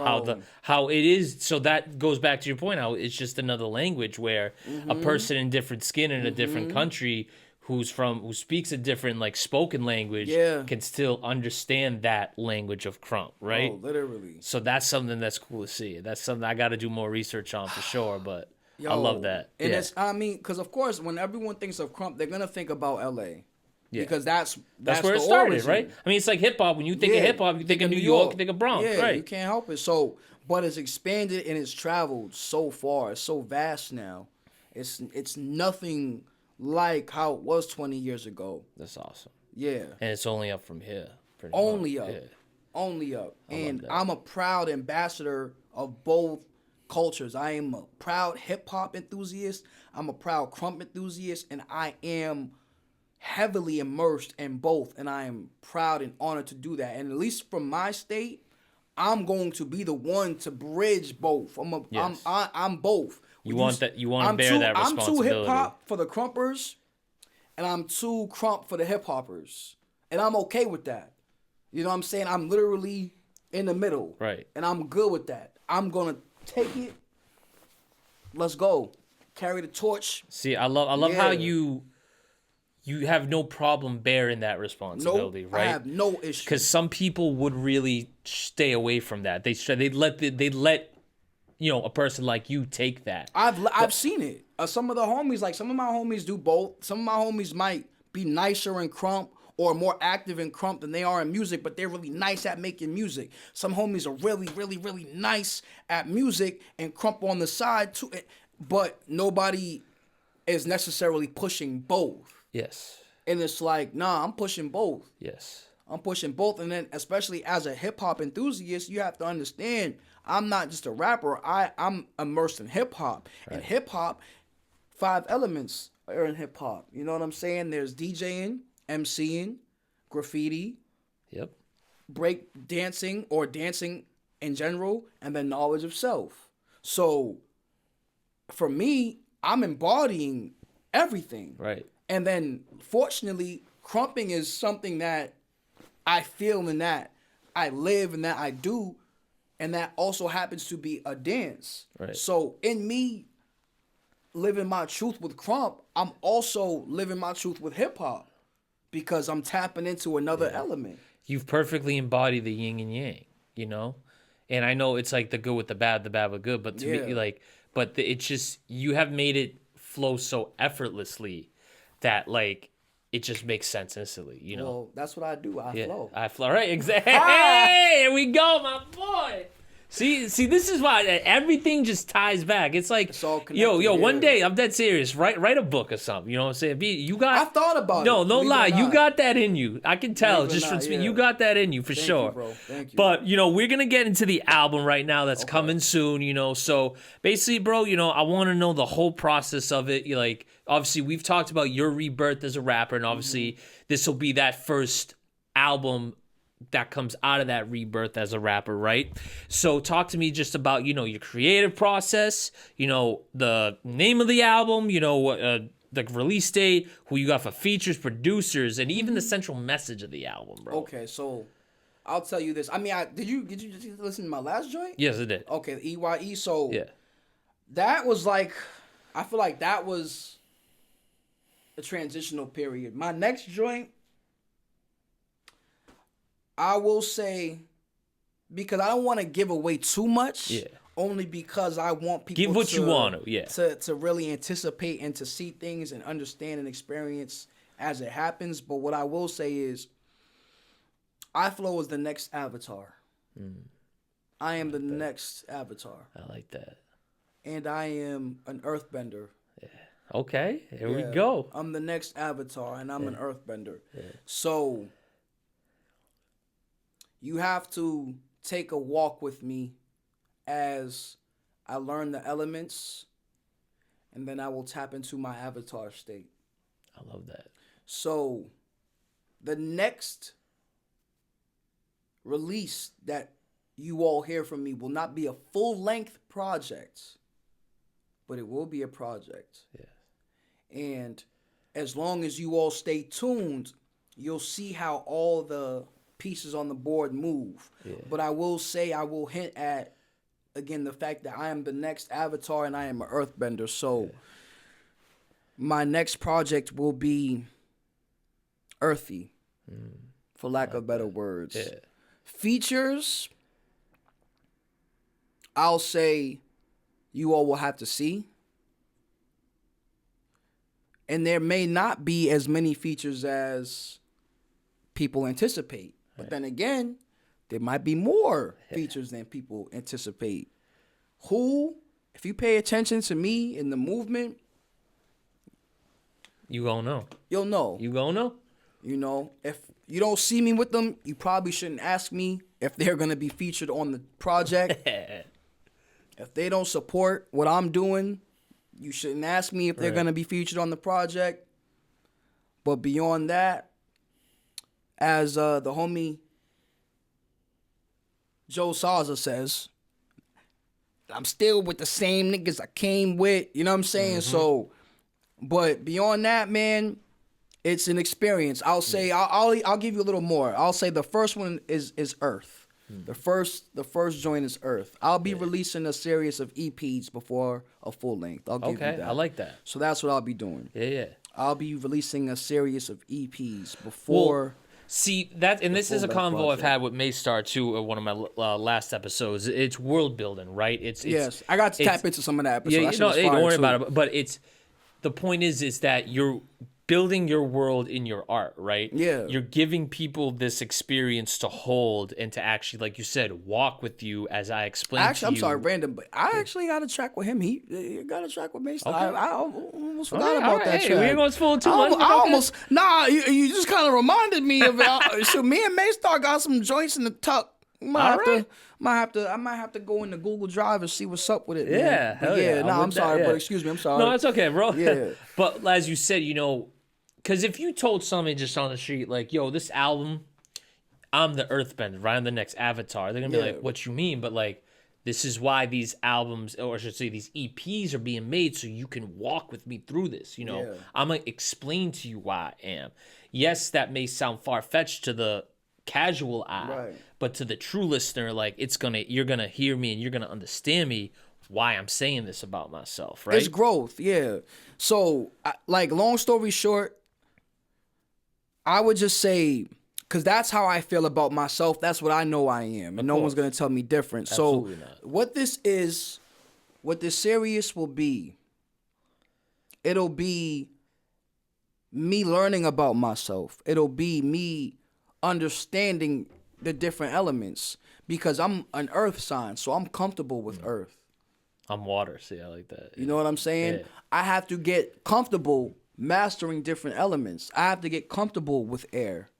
how it is. So that goes back to your point, how it's just another language where a person in different skin in a different country who speaks a different like spoken language can still understand that language of krump, right? Oh, literally. So that's something that's cool to see. That's something I got to do more research on for sure, but I love that. And it's, I mean, because of course, when everyone thinks of krump, they're going to think about LA. Yeah. Because that's where it started, origin. Right? I mean, it's like hip hop. When you think of hip hop, you think of New York, you think of Bronx, right? You can't help it. So, but it's expanded and it's traveled so far. It's so vast now. It's nothing like how it was 20 years ago. That's awesome. Yeah. And it's only up from here. Only up. Yeah. Only up. And I'm a proud ambassador of both cultures. I am a proud hip hop enthusiast. I'm a proud krump enthusiast, and I am heavily immersed in both, and I am proud and honored to do that. And at least from my state, I'm going to be the one to bridge both. I'm both. You want to bear that responsibility. I'm too hip hop for the krumpers, and I'm too krump for the hip hoppers, and I'm okay with that. You know what I'm saying? I'm literally in the middle, right? And I'm good with that. I'm gonna take it. Let's go. Carry the torch. See, I love how you have no problem bearing that responsibility, right? I have no issue. Because some people would really stay away from that. They'd let you know, a person like you take that. I've seen it. Some of my homies do both. Some of my homies might be nicer in krump or more active in krump than they are in music, but they're really nice at making music. Some homies are really, really, really nice at music and krump on the side too. But nobody is necessarily pushing both. Yes. And it's like, nah, I'm pushing both. Yes. I'm pushing both. And then especially as a hip hop enthusiast, you have to understand I'm not just a rapper. I'm immersed in hip hop. Right. And hip hop, 5 elements are in hip hop. You know what I'm saying? There's DJing, MCing, graffiti, break dancing or dancing in general, and then knowledge of self. So for me, I'm embodying everything. Right. And then, fortunately, krumping is something that I feel and that I live and that I do, and that also happens to be a dance. Right. So, in me living my truth with krump, I'm also living my truth with hip hop because I'm tapping into another element. You've perfectly embodied the yin and yang, you know? And I know it's like the good with the bad with good, but to me, like, it's just, you have made it flow so effortlessly that like it just makes sense instantly, you know. Well, that's what I do. I flow. I flow, right? Exactly. Hey, here we go, my boy. See, this is why everything just ties back. It's like, it's all connected, one day, I'm dead serious. Write a book or something. You know what I'm saying? I thought about it. No, don't lie. You got that in you. I can tell just from speaking. You got that in you for sure. Thank you, bro. Thank you. But, we're going to get into the album right now that's coming soon, So basically, bro, I want to know the whole process of it. Like, obviously, we've talked about your rebirth as a rapper, and obviously, this will be that first album that comes out of that rebirth as a rapper, right? So talk to me just about, your creative process, the name of the album, the release date, who you got for features, producers, and even the central message of the album, bro. Okay, so I'll tell you this. I mean, did you listen to my last joint? Yes, I did. Okay, the EYE. So that was like, I feel like that was a transitional period. My next joint, I will say, because I don't want to give away too much only because I want people Give what you want to, yeah. to really anticipate and to see things and understand and experience as it happens. But what I will say is, EyeFlo is the next Avatar. I am the next Avatar. I like that. And I am an Earthbender. Yeah. Okay, here we go. I'm the next Avatar, and I'm an Earthbender. Yeah. So you have to take a walk with me as I learn the elements, and then I will tap into my Avatar state. I love that. So the next release that you all hear from me will not be a full-length project, but it will be a project. Yeah. And as long as you all stay tuned, you'll see how all the pieces on the board move. Yeah. But I will say, I will hint at, again, the fact that I am the next Avatar and I am an Earthbender. So my next project will be earthy, for lack of better words. Yeah. Features, I'll say you all will have to see. And there may not be as many features as people anticipate. But then again, there might be more features than people anticipate. If you pay attention to me in the movement, you gonna know. You'll know. You gonna know. You know, if you don't see me with them, you probably shouldn't ask me if they're going to be featured on the project. If they don't support what I'm doing, you shouldn't ask me if they're going to be featured on the project. But beyond that, as the homie Joe Salza says, I'm still with the same niggas I came with. You know what I'm saying? So, but beyond that, man, it's an experience. I'll say I'll give you a little more. I'll say the first one is Earth. The first joint is Earth. I'll be releasing a series of EPs before a full length. I'll give you that. I like that. So that's what I'll be doing. Yeah. I'll be releasing a series of EPs before. Well, see that, and this is a convo I've had with Maystar too. One of my last episodes. It's world building, right? It's I got to tap into some of that episode. Yeah, don't worry about it. But it's the point is that you're building your world in your art, right? Yeah. You're giving people this experience to hold and to actually, like you said, walk with you as I explained to you. I'm sorry, random, but I actually got a track with him. He got a track with me. Okay. I almost forgot about that track. We ain't going to spoil too much. You just kind of reminded me of it. So me and Maystar got some joints in the tuck. I might have to go into Google Drive and see what's up with it. Yeah, man. I'm sorry, but excuse me, I'm sorry. No, it's okay, bro. Yeah. But as you said, because if you told somebody just on the street, like, yo, this album, I'm the Earthbender, right? I'm the next Avatar. They're going to be like, what you mean? But, like, this is why these albums, or I should say these EPs are being made so you can walk with me through this, I'm going to explain to you why I am. Yes, that may sound far-fetched to the casual eye, but to the true listener, like, you're going to hear me and you're going to understand me why I'm saying this about myself, right? It's growth, yeah. So, like, long story short, I would just say, because that's how I feel about myself. That's what I know I am. And no one's going to tell me different. Absolutely so not. what this series will be, it'll be me learning about myself. It'll be me understanding the different elements. Because I'm an earth sign, so I'm comfortable with earth. I'm water. See, I like that. You know what I'm saying? Yeah. I have to get comfortable mastering different elements. I have to get comfortable with air.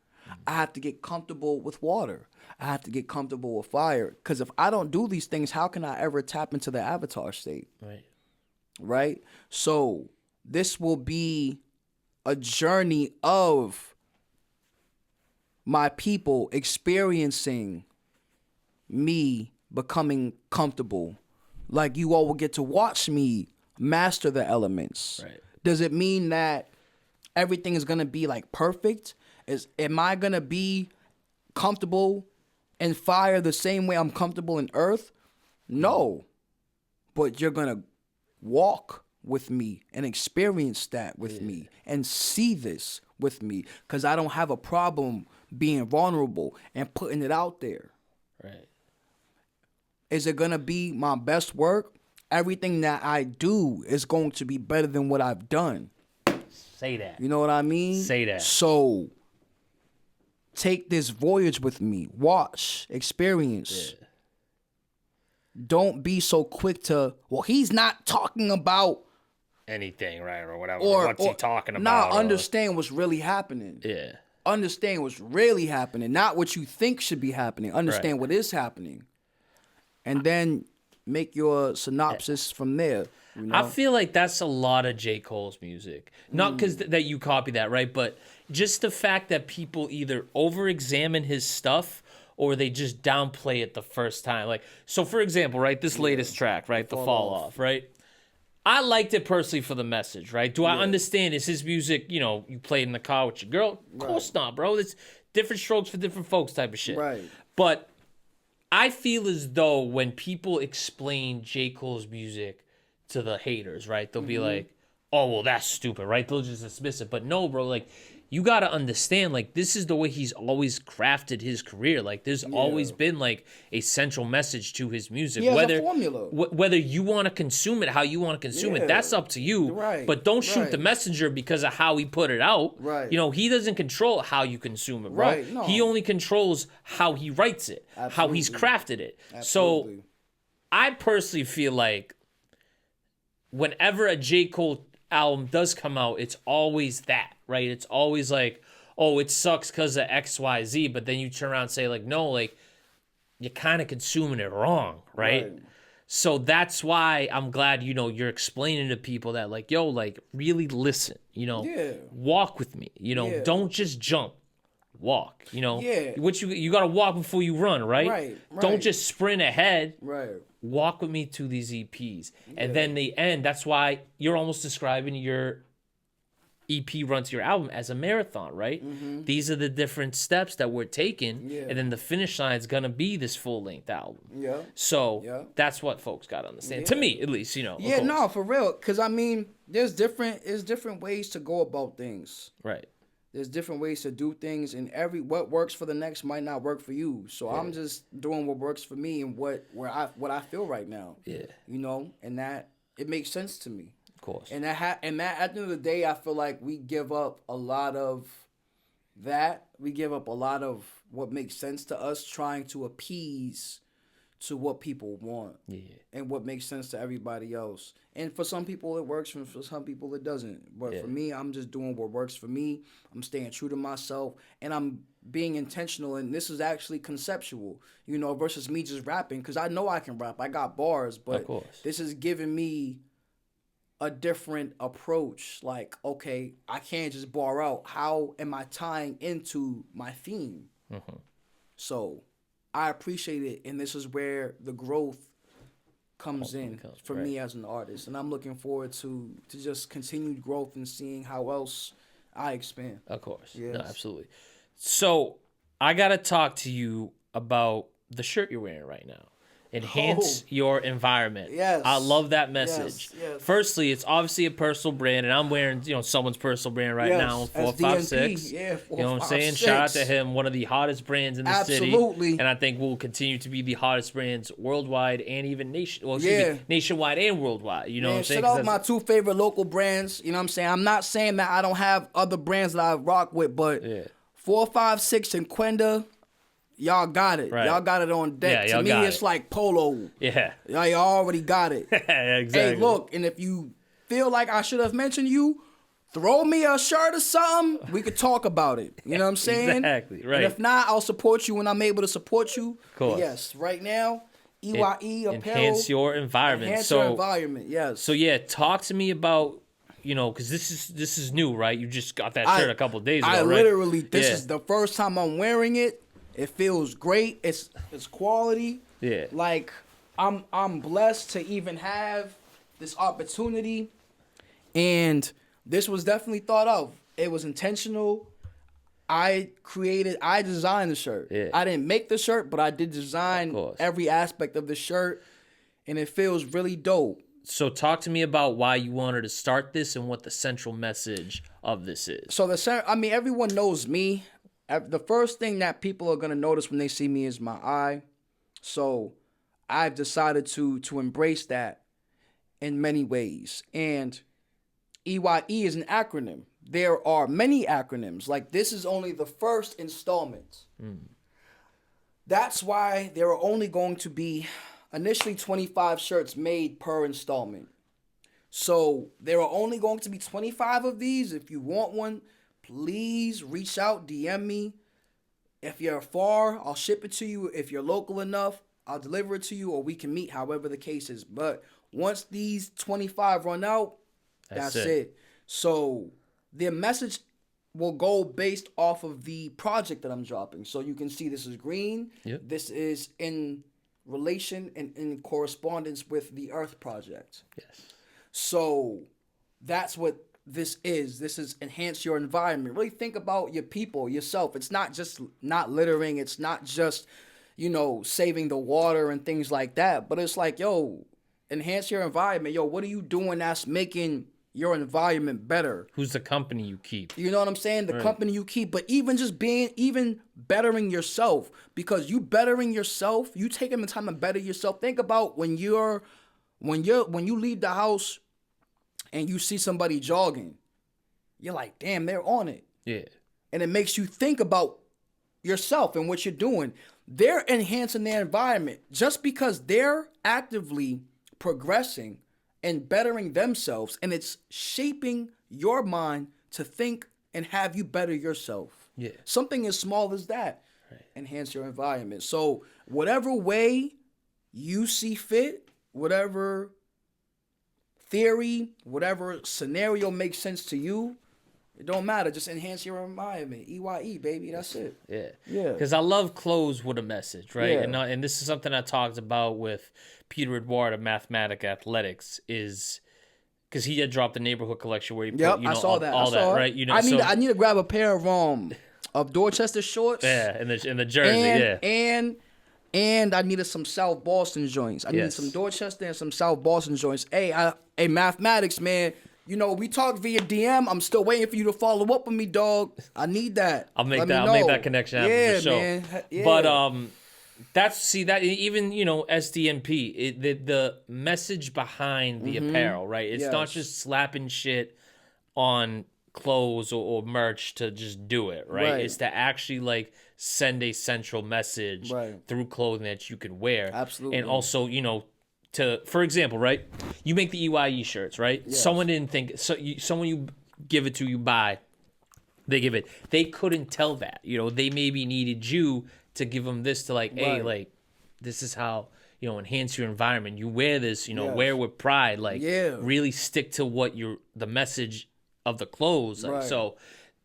I have to get comfortable with water. I have to get comfortable with fire. Because if I don't do these things, how can I ever tap into the Avatar state? Right? So this will be a journey of my people experiencing me becoming comfortable. Like, you all will get to watch me master the elements. Right. Does it mean that everything is going to be like perfect? Am I going to be comfortable in fire the same way I'm comfortable in earth? No. But you're going to walk with me and experience that with me and see this with me, because I don't have a problem being vulnerable and putting it out there. Right. Is it gonna be my best work? Everything that I do is going to be better than what I've done. Say that. You know what I mean? Say that. So take this voyage with me. Watch, experience. Yeah. Don't be so quick to, well, he's not talking about Anything, right, or whatever. or What's he talking about? Nah, understand what's really happening. Yeah. Understand what's really happening, not what you think should be happening. Understand Right. what is happening. And then make your synopsis from there. You know? I feel like that's a lot of J. Cole's music. Not because that you copy that, right? But just the fact that people either over-examine his stuff or they just downplay it the first time. Like, so for example, right, this latest track, right, The Fall Off, right? I liked it personally for the message, right? Do I understand? Is his music, you know, you play in the car with your girl? Of course not, bro. It's different strokes for different folks type of shit. Right. But I feel as though when people explain J. Cole's music to the haters, right, they'll be like, oh, well, that's stupid, right? They'll just dismiss it. But no, bro, like, you got to understand, like, this is the way he's always crafted his career. Like, there's always been, like, a central message to his music. He has a formula. Whether you want to consume it how you want to consume it, that's up to you. Right, But don't shoot right. the messenger because of how he put it out. Right. You know, he doesn't control how you consume it, bro. Right, no. He only controls how he writes it, how he's crafted it. So Absolutely. I personally feel like whenever a J. Cole album does come out, it's always that, right? It's always like, oh, it sucks because of XYZ, but then you turn around and say, like, no, like, you're kind of consuming it wrong, right? So that's why I'm glad, you know, you're explaining to people that, like, yo, like, really listen, you know, walk with me, you know, don't just jump. Walk, you know. What you gotta walk before you run, right? Right. Don't just sprint ahead. Right. Walk with me to these EPs. And then they end. That's why you're almost describing your EP run to your album as a marathon, right? These are the different steps that we're taking. And then the finish line is going to be this full-length album. So that's what folks got to understand. To me, at least, you know. Yeah, no, for real. Because, I mean, there's different ways to go about things. Right. There's different ways to do things, and what works for the next might not work for you. So I'm just doing what works for me and what I feel right now. Yeah. You know, and that it makes sense to me. Of course. And that at the end of the day, I feel like we give up a lot of that. We give up a lot of what makes sense to us, trying to appease to what people want. Yeah. And what makes sense to everybody else. And for some people it works, and for some people it doesn't. But for me, I'm just doing what works for me. I'm staying true to myself, and I'm being intentional, and this is actually conceptual, you know, versus me just rapping, because I know I can rap. I got bars, but this is giving me a different approach. Like, okay, I can't just bar out. How am I tying into my theme? So I appreciate it, and this is where the growth comes in for me as an artist, and I'm looking forward to just continued growth and seeing how else I expand. Of course. Yes. No, absolutely. So I got to talk to you about the shirt you're wearing right now. Enhance your environment. Yes. I love that message. Yes. Firstly, it's obviously a personal brand, and I'm wearing, you know, someone's personal brand right now, 456. Yeah, 456. You know what I'm saying? Shout out to him, one of the hottest brands in the city. Absolutely. And I think will continue to be the hottest brands worldwide and even nationwide and worldwide. You know what I'm saying? Shout out my two favorite local brands. You know what I'm saying? I'm not saying that I don't have other brands that I rock with, but 456 and Quenda, y'all got it. Y'all got it on deck. To me, it's like polo. Yeah. Y'all already got it. Exactly. Hey, look, and if you feel like I should have mentioned you, throw me a shirt or something. We could talk about it. You know what I'm saying? Exactly. Right. And if not, I'll support you when I'm able to support you. Of course. Yes. Right now, EYE apparel. Enhance your environment. Enhance your environment. Yes. So yeah, talk to me about, you know, because this is new, right? You just got that shirt a couple days ago, right? Literally, this is the first time I'm wearing it. It feels great. It's quality. Yeah. Like I'm blessed to even have this opportunity, and this was definitely thought of. It was intentional. I designed the shirt. Yeah. I didn't make the shirt, but I did design every aspect of the shirt, and it feels really dope. So talk to me about why you wanted to start this and what the central message of this is. So everyone knows me. The first thing that people are going to notice when they see me is my eye. So I've decided to embrace that in many ways. And EYE is an acronym. There are many acronyms. Like, this is only the first installment. That's why there are only going to be initially 25 shirts made per installment. So there are only going to be 25 of these. If you want one, please reach out, DM me. If you're far, I'll ship it to you. If you're local enough, I'll deliver it to you, or we can meet, however the case is. But once these 25 run out, that's it. So the message will go based off of the project that I'm dropping. So you can see this is green. Yep. This is in relation and in correspondence with the Earth Project. Yes. So that's what this is. This is enhance your environment. Really think about your people, yourself. It's not just not littering. It's not just, saving the water and things like that. But it's like, yo, enhance your environment. Yo, what are you doing that's making your environment better? Who's the company you keep? You know what I'm saying? The company you keep. But even just even bettering yourself. Because you bettering yourself, you taking the time to better yourself. Think about when you leave the house and you see somebody jogging, you're like, damn, they're on it. Yeah. And it makes you think about yourself and what you're doing. They're enhancing their environment just because they're actively progressing and bettering themselves, and it's shaping your mind to think and have you better yourself. Yeah. Something as small as that. Right. Enhance your environment. So whatever way you see fit, whatever theory, whatever scenario makes sense to you, it don't matter. Just enhance your environment. EYE, baby. That's it. Yeah. Yeah. Because I love clothes with a message, right? Yeah. And this is something I talked about with Peter Edouard of Mathematic Athletics, is because he had dropped the neighborhood collection where he put, I saw all, that. all that, right? I need to grab a pair of Dorchester shorts. Yeah, in the jersey, And I needed some South Boston joints. I needed some Dorchester and some South Boston joints. Hey, Mathematics, man. We talked via DM. I'm still waiting for you to follow up with me, dog. I need that. I'll make that connection happen for sure. Man. Yeah. But that even SDNP, the message behind the apparel, right? It's not just slapping shit on clothes or merch to just do it, right? It's to actually send a central message through clothing that you can wear. Absolutely. And also, for example, right? You make the EYE shirts, right? Yes. Someone didn't think, someone you give it to, you buy, they give it. They couldn't tell that. They maybe needed you to give them this to hey, this is how, enhance your environment. You wear this, wear with pride. Really stick to what the message of the clothes. So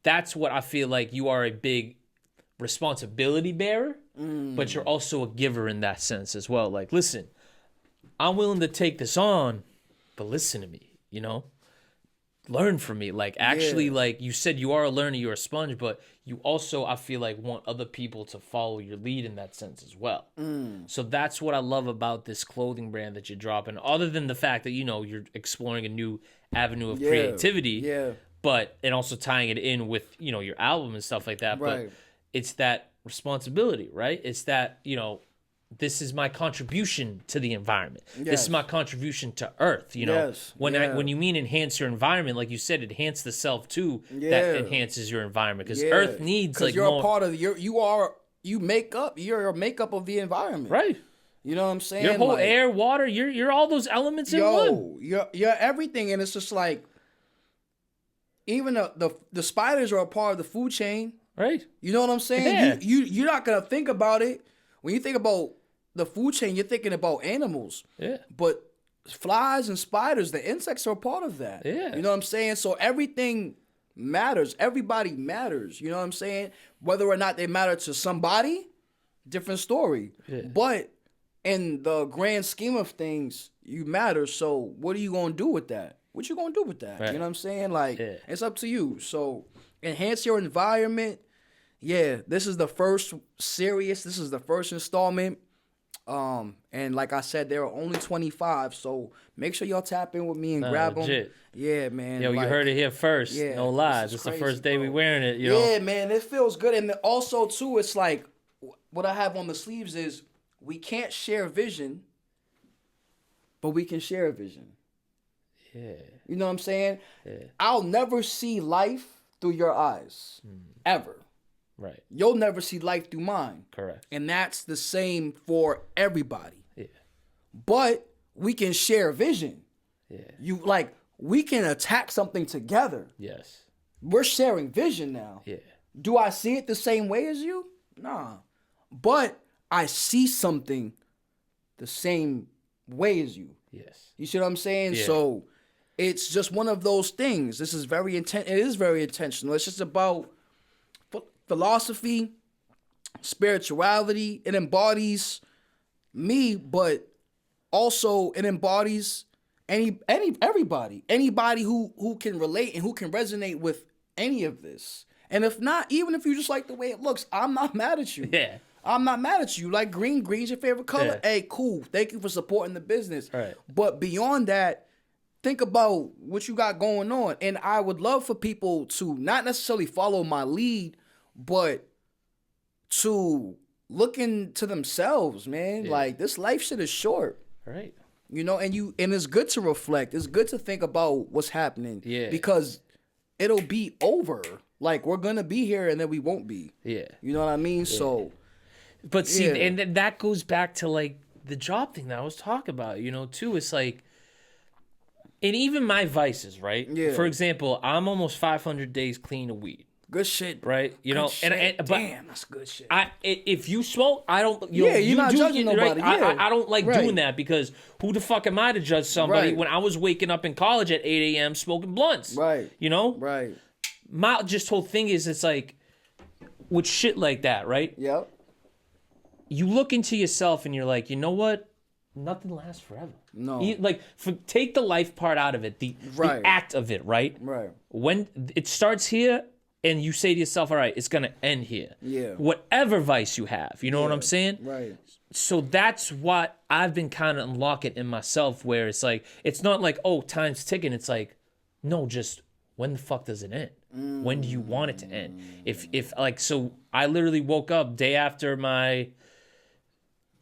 that's what I feel like you are a big responsibility bearer, but you're also a giver in that sense as well. Listen, I'm willing to take this on, but listen to me, learn from me. You said, you are a learner, you're a sponge, but you also, I feel want other people to follow your lead in that sense as well. So that's what I love about this clothing brand that you're dropping, other than the fact that, you're exploring a new avenue of creativity, but, and also tying it in with, your album and stuff like that. But it's that responsibility, right? It's that, this is my contribution to the environment. Yes. This is my contribution to Earth. When you mean enhance your environment, like you said, enhance the self too. That enhances your environment, because Earth needs you're a part of you're a makeup of the environment, right? You know what I'm saying? Your whole air, water, you're all those elements in one. You're everything, and it's just even the spiders are a part of the food chain, right? You know what I'm saying? Yeah. You're not gonna think about it when you think about the food chain. You're thinking about animals, but flies and spiders, the insects are a part of that. Yeah. You know what I'm saying? So everything matters. Everybody matters. You know what I'm saying? Whether or not they matter to somebody, different story. Yeah. But in the grand scheme of things, you matter. So what are you going to do with that? What you going to do with that? Right. You know what I'm saying? It's up to you. So enhance your environment. Yeah, this is the first series. This is the first installment. And like I said, there are only 25, so make sure y'all tap in with me and grab them. Yeah, man. Yo, you heard it here first. Yeah, no lies. It's the first day we wearing it. Yeah, man, it feels good. And also, too, it's what I have on the sleeves is we can't share vision but we can share a vision. Yeah. You know what I'm saying? Yeah. I'll never see life through your eyes. Ever. Right. You'll never see life through mine. Correct. And that's the same for everybody. Yeah. But we can share vision. Yeah. We can attack something together. Yes. We're sharing vision now. Yeah. Do I see it the same way as you? Nah. But I see something the same way as you. Yes. You see what I'm saying? Yeah. So it's just one of those things. This is very it is very intentional. It's just about philosophy, spirituality. It embodies me, but also it embodies everybody. Anybody who can relate and who can resonate with any of this. And if not, even if you just like the way it looks, I'm not mad at you. Yeah. I'm not mad at you. Like green's your favorite color. Yeah. Hey, cool. Thank you for supporting the business. Right. But beyond that, think about what you got going on. And I would love for people to not necessarily follow my lead, but to look into themselves, man. Yeah. Like, this life shit is short. Right. You know, and it's good to reflect. It's good to think about what's happening. Yeah. Because it'll be over. Like, we're gonna be here and then we won't be. Yeah. You know what I mean? Yeah. So But see, Yeah. and then that goes back to like the job thing that I was talking about, you know, too. It's like, and even my vices, right? Yeah. For example, I'm almost 500 days clean of weed, good shit. right? You know, Good shit. but Damn, that's good shit. if you smoke, I don't. You Yeah, know, you're you not do, judging right? nobody, yeah. I don't like Right. doing that because who the fuck am I to judge somebody Right. when I was waking up in college at 8 a.m. smoking blunts? Right. You know, Right. my just whole thing is it's like with shit like that, right? Yep. You look into yourself and you're like, you know what? Nothing lasts forever. No. Take the life part out of it, the Right. act of it, right? Right. When it starts here and you say to yourself, all right, it's going to end here. Yeah. Whatever vice you have, you know what I'm saying? Right. So that's what I've been kind of unlocking in myself, where it's like, it's not like, oh, time's ticking. It's like, no, just when the fuck does it end? When do you want it to end? If like, so I literally woke up day after my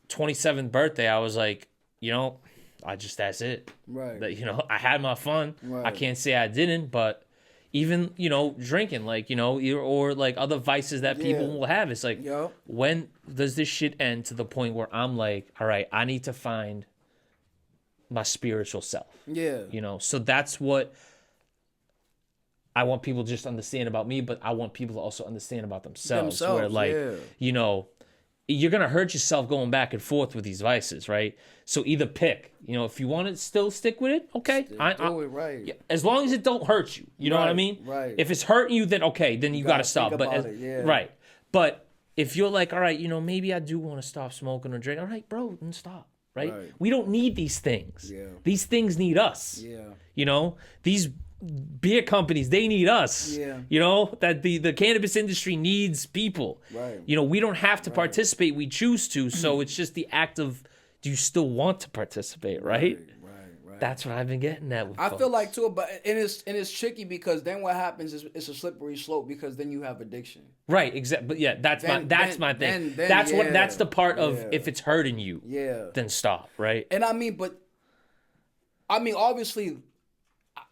27th birthday. I was like, you know, that's it. Right. That, you know, I had my fun. Right. I can't say I didn't, but even, you know, drinking, like, you know, or like other vices that people Yeah. will have. It's like, Yep. when does this shit end to the point where I'm like, all right, I need to find my spiritual self. Yeah. You know, so that's what I want people to just understand about me, but I want people to also understand about themselves. Where, like, yeah. you know, you're going to hurt yourself going back and forth with these vices, right? So either pick, you know, if you want to still stick with it, okay. Do it right. Yeah, as long as it don't hurt you, you know what I Right, mean? right. If it's hurting you, then okay, then you got to gotta stop. think But about it, yeah. right. But if you're like, all right, you know, maybe I do want to stop smoking or drink. All right, bro, then stop. Right? Right. We don't need these things. Yeah. These things need us. Yeah. You know, these beer companies, they need us. Yeah. You know, that the cannabis industry needs people. Right. You know, we don't have to participate. We choose to. So it's just the act of, do you still want to participate, right? Right. That's what I've been getting at with I folks. feel like too, but it's tricky because then what happens is it's a slippery slope because then you have addiction. Right, exactly. But yeah, that's my thing. then, That's the part of, yeah. if it's hurting you, Yeah. then stop, right? And obviously,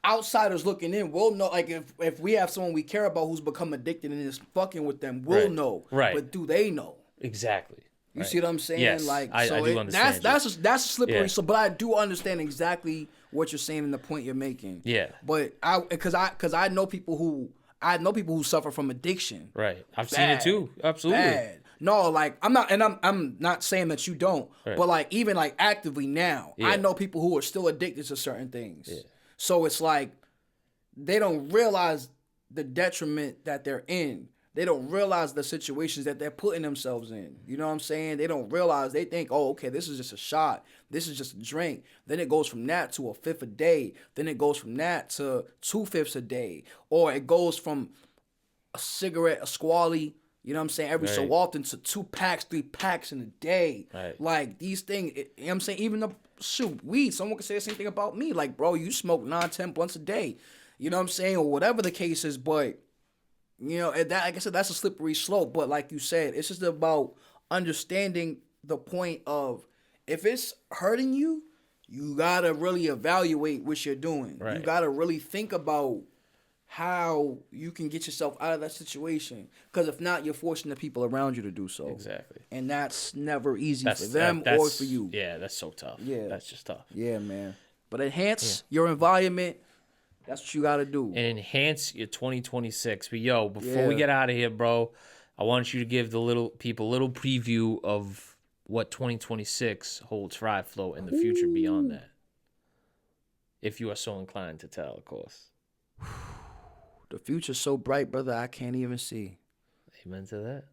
outsiders looking in, we'll know. Like if we have someone we care about who's become addicted and is fucking with them, we'll Right. know. Right. But do they know? Exactly. You see what I'm saying? Yes, like I so do understand. that's a slippery Yeah. slope. But I do understand exactly what you're saying and the point you're making. Yeah. But I know people who suffer from addiction. Right. I've seen it Bad. too. Absolutely. Bad. No, like I'm not saying that you don't, Right. but like even like actively now, Yeah. I know people who are still addicted to certain things. Yeah. So it's like they don't realize the detriment that they're in. They don't realize the situations that they're putting themselves in. You know what I'm saying? They don't realize. They think, oh, okay, this is just a shot. This is just a drink. Then it goes from that to a fifth a day. Then it goes from that to 2/5 a day. Or it goes from a cigarette, a squally, you know what I'm saying, every so Right. often to 2 packs, 3 packs in a day. Right. Like these things, you know what I'm saying? Even the weed, someone could say the same thing about me. Like, bro, you smoke 9, 10 blunts a day. You know what I'm saying? Or whatever the case is, but you know, and that, like I said, that's a slippery slope. But like you said, it's just about understanding the point of if it's hurting you, you gotta really evaluate what you're doing. Right. You gotta really think about how you can get yourself out of that situation. Because if not, you're forcing the people around you to do so. Exactly. And that's never easy for them or for you. Yeah, that's so tough. Yeah. That's just tough. Yeah, man. But enhance your environment. That's what you got to do. And enhance your 2026. But, yo, before we get out of here, bro, I want you to give the little people a little preview of what 2026 holds for EyeFlo and the future beyond that. If you are so inclined to tell, of course. The future's so bright, brother, I can't even see. Amen to that.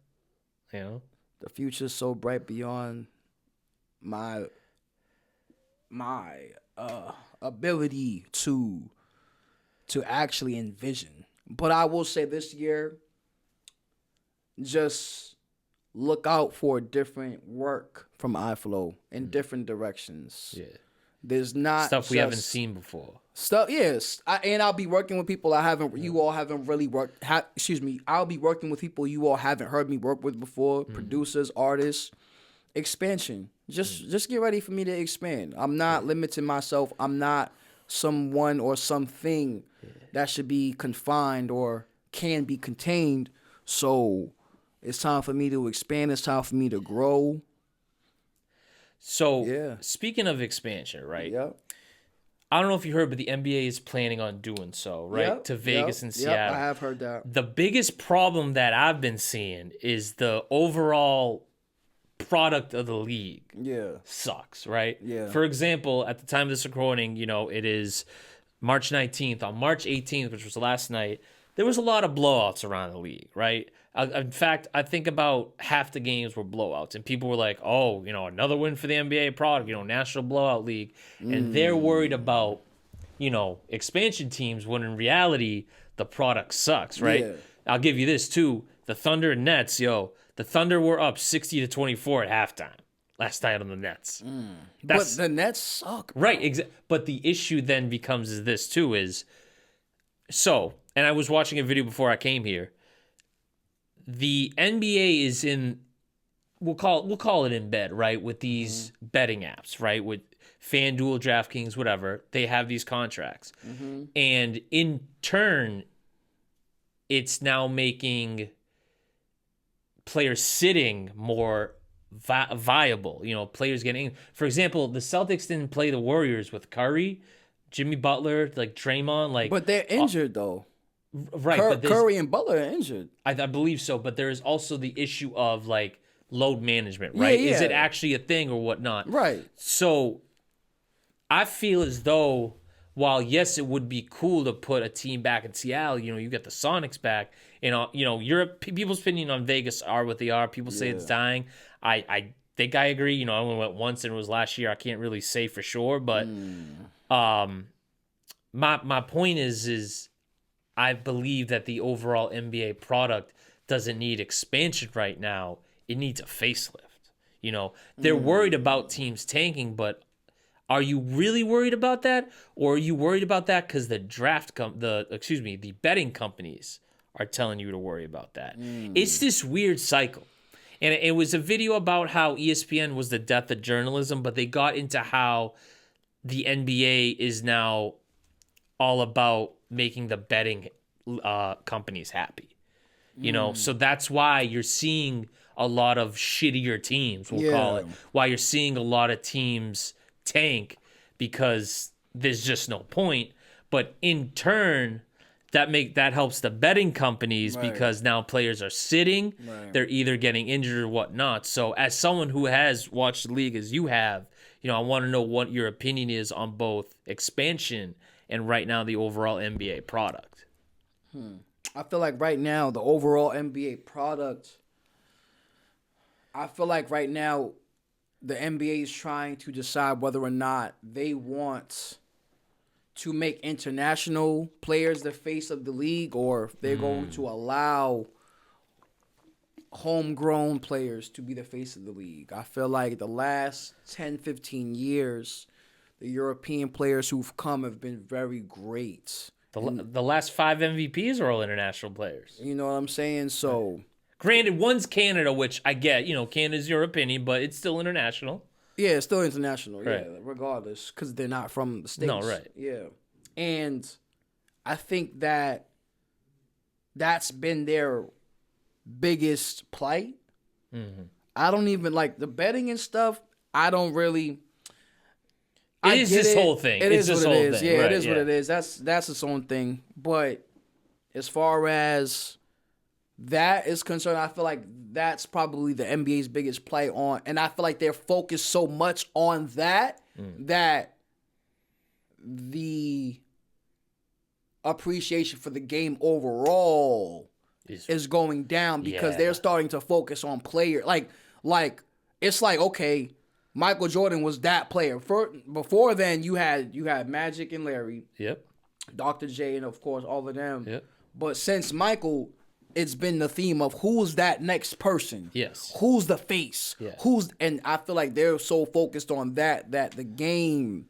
You know? The future's so bright beyond my ability to actually envision. But I will say this year, just look out for different work from EyeFlo in different directions. Yeah. There's not stuff we haven't seen before. Stuff, yes. And I'll be working with people you all haven't really worked. I'll be working with people you all haven't heard me work with before. Producers, artists, expansion. Just get ready for me to expand. I'm not limiting myself. I'm not someone or something that should be confined or can be contained. So it's time for me to expand. It's time for me to grow. So, speaking of expansion, right? Yep. I don't know if you heard, but the NBA is planning on doing so, right? Yep. To Vegas and Seattle. Yep, I have heard that. The biggest problem that I've been seeing is the overall product of the league. Yeah. Sucks, right? Yeah. For example, at the time of this recording, it is March 19th. On March 18th, which was last night, there was a lot of blowouts around the league, right? In fact, I think about half the games were blowouts, and people were like, "Oh, another win for the NBA product, National Blowout League," and they're worried about, expansion teams when in reality the product sucks, right? Yeah. I'll give you this too: the Thunder and Nets, the Thunder were up 60-24 at halftime last night on the Nets. But the Nets suck, bro. Right? But the issue then becomes and I was watching a video before I came here. The NBA is we'll call it in bed, right? With these betting apps, right? With FanDuel, DraftKings, whatever. They have these contracts. And in turn, it's now making players sitting more viable. Players getting, for example, the Celtics didn't play the Warriors with Curry, Jimmy Butler, like Draymond, but they're injured though. Right, but Curry and Butler are injured. I believe so, but there is also the issue of load management, right? Yeah. Is it actually a thing or whatnot? Right. So I feel as though while yes, it would be cool to put a team back in Seattle, you get the Sonics back, people's opinion on Vegas are what they are. People say it's dying. I think I agree. I only went once and it was last year. I can't really say for sure, but my point is I believe that the overall NBA product doesn't need expansion right now. It needs a facelift. They're worried about teams tanking, but are you really worried about that? Or are you worried about that because the betting companies are telling you to worry about that? It's this weird cycle. And it was a video about how ESPN was the death of journalism, but they got into how the NBA is now all about making the betting companies happy. So that's why you're seeing a lot of shittier teams, we'll call it. Why you're seeing a lot of teams tank because there's just no point. But in turn, that helps the betting companies because now players are sitting, they're either getting injured or whatnot. So as someone who has watched the league as you have, I want to know what your opinion is on both expansion and right now the overall NBA product. I feel like right now the overall NBA product, I feel like right now the NBA is trying to decide whether or not they want to make international players the face of the league or if they're going to allow homegrown players to be the face of the league. I feel like the last 10, 15 years, the European players who've come have been very great. The last 5 MVPs are all international players. You know what I'm saying? So, granted, one's Canada, which I get. Canada's your opinion, but it's still international. Yeah, it's still international. Right. Yeah, regardless, because they're not from the States. No, right. Yeah. And I think that's been their biggest plight. Mm-hmm. I don't even like the betting and stuff. I don't really. It is this whole thing. It is what it is. Yeah, right, it is what it is. That's its own thing. But as far as that is concerned, I feel like that's probably the NBA's biggest play on, and I feel like they're focused so much on that that the appreciation for the game overall is going down because they're starting to focus on player. Like it's like, okay, Michael Jordan was that player. Before then, you had Magic and Larry, Dr. J, and of course all of them. Yep. But since Michael, it's been the theme of who's that next person. Yes. Who's the face? Yeah. And I feel like they're so focused on that the game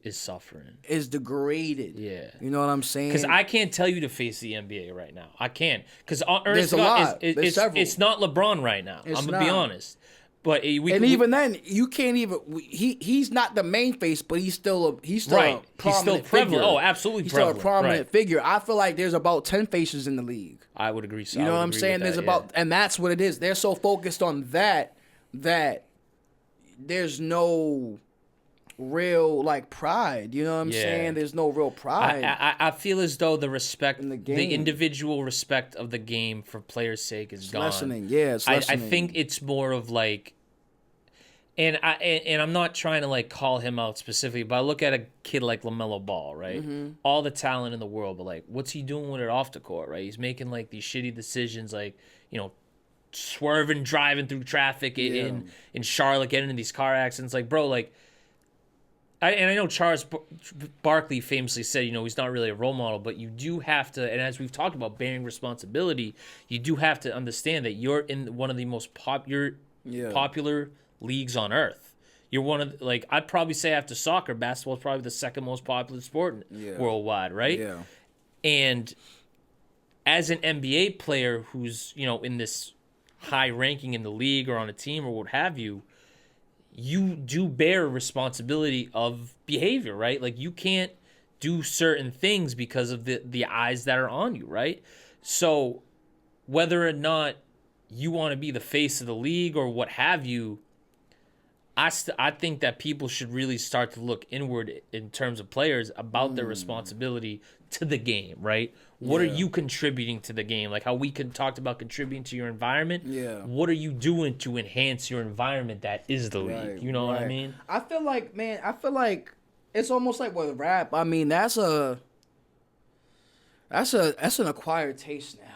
is suffering. Is degraded. Yeah. You know what I'm saying? Because I can't tell you to face the NBA right now. I can't. Because there's a lot. It's not LeBron right now. I'm going to be honest. But even then, you can't even. He's not the main face, but he's still a right. He's still prevalent. Figure. Oh, absolutely. He's prevalent. still a prominent right. figure. I feel like there's about 10 faces in the league. I would agree. So you know what I'm saying? There's and that's what it is. They're so focused on that there's no real like pride. You know what I'm saying? There's no real pride. I feel as though the respect, in the game, the individual respect of the game for players' sake is gone. Lessening. Yeah, it's lessening. I think it's more of like. And I'm not trying to like call him out specifically, but I look at a kid like LaMelo Ball, right? Mm-hmm. All the talent in the world, but like, what's he doing with it off the court, right? He's making like these shitty decisions, like swerving, driving through traffic in Charlotte, getting in these car accidents. Like, bro, like, I know Charles Barkley famously said, he's not really a role model, but you do have to, and as we've talked about bearing responsibility, you do have to understand that you're in one of the most popular leagues on earth. You're one of I'd probably say after soccer, basketball is probably the second most popular sport worldwide, right? Yeah. And as an NBA player who's in this high ranking in the league or on a team or what have you, you do bear responsibility of behavior, right? Like you can't do certain things because of the eyes that are on you, right? So whether or not you want to be the face of the league or what have you, I think that people should really start to look inward in terms of players about their responsibility to the game, right? What are you contributing to the game? Like how we talked about contributing to your environment. Yeah. What are you doing to enhance your environment that is the league? You know what I mean? I feel like, it's almost like with rap. I mean, that's an acquired taste now.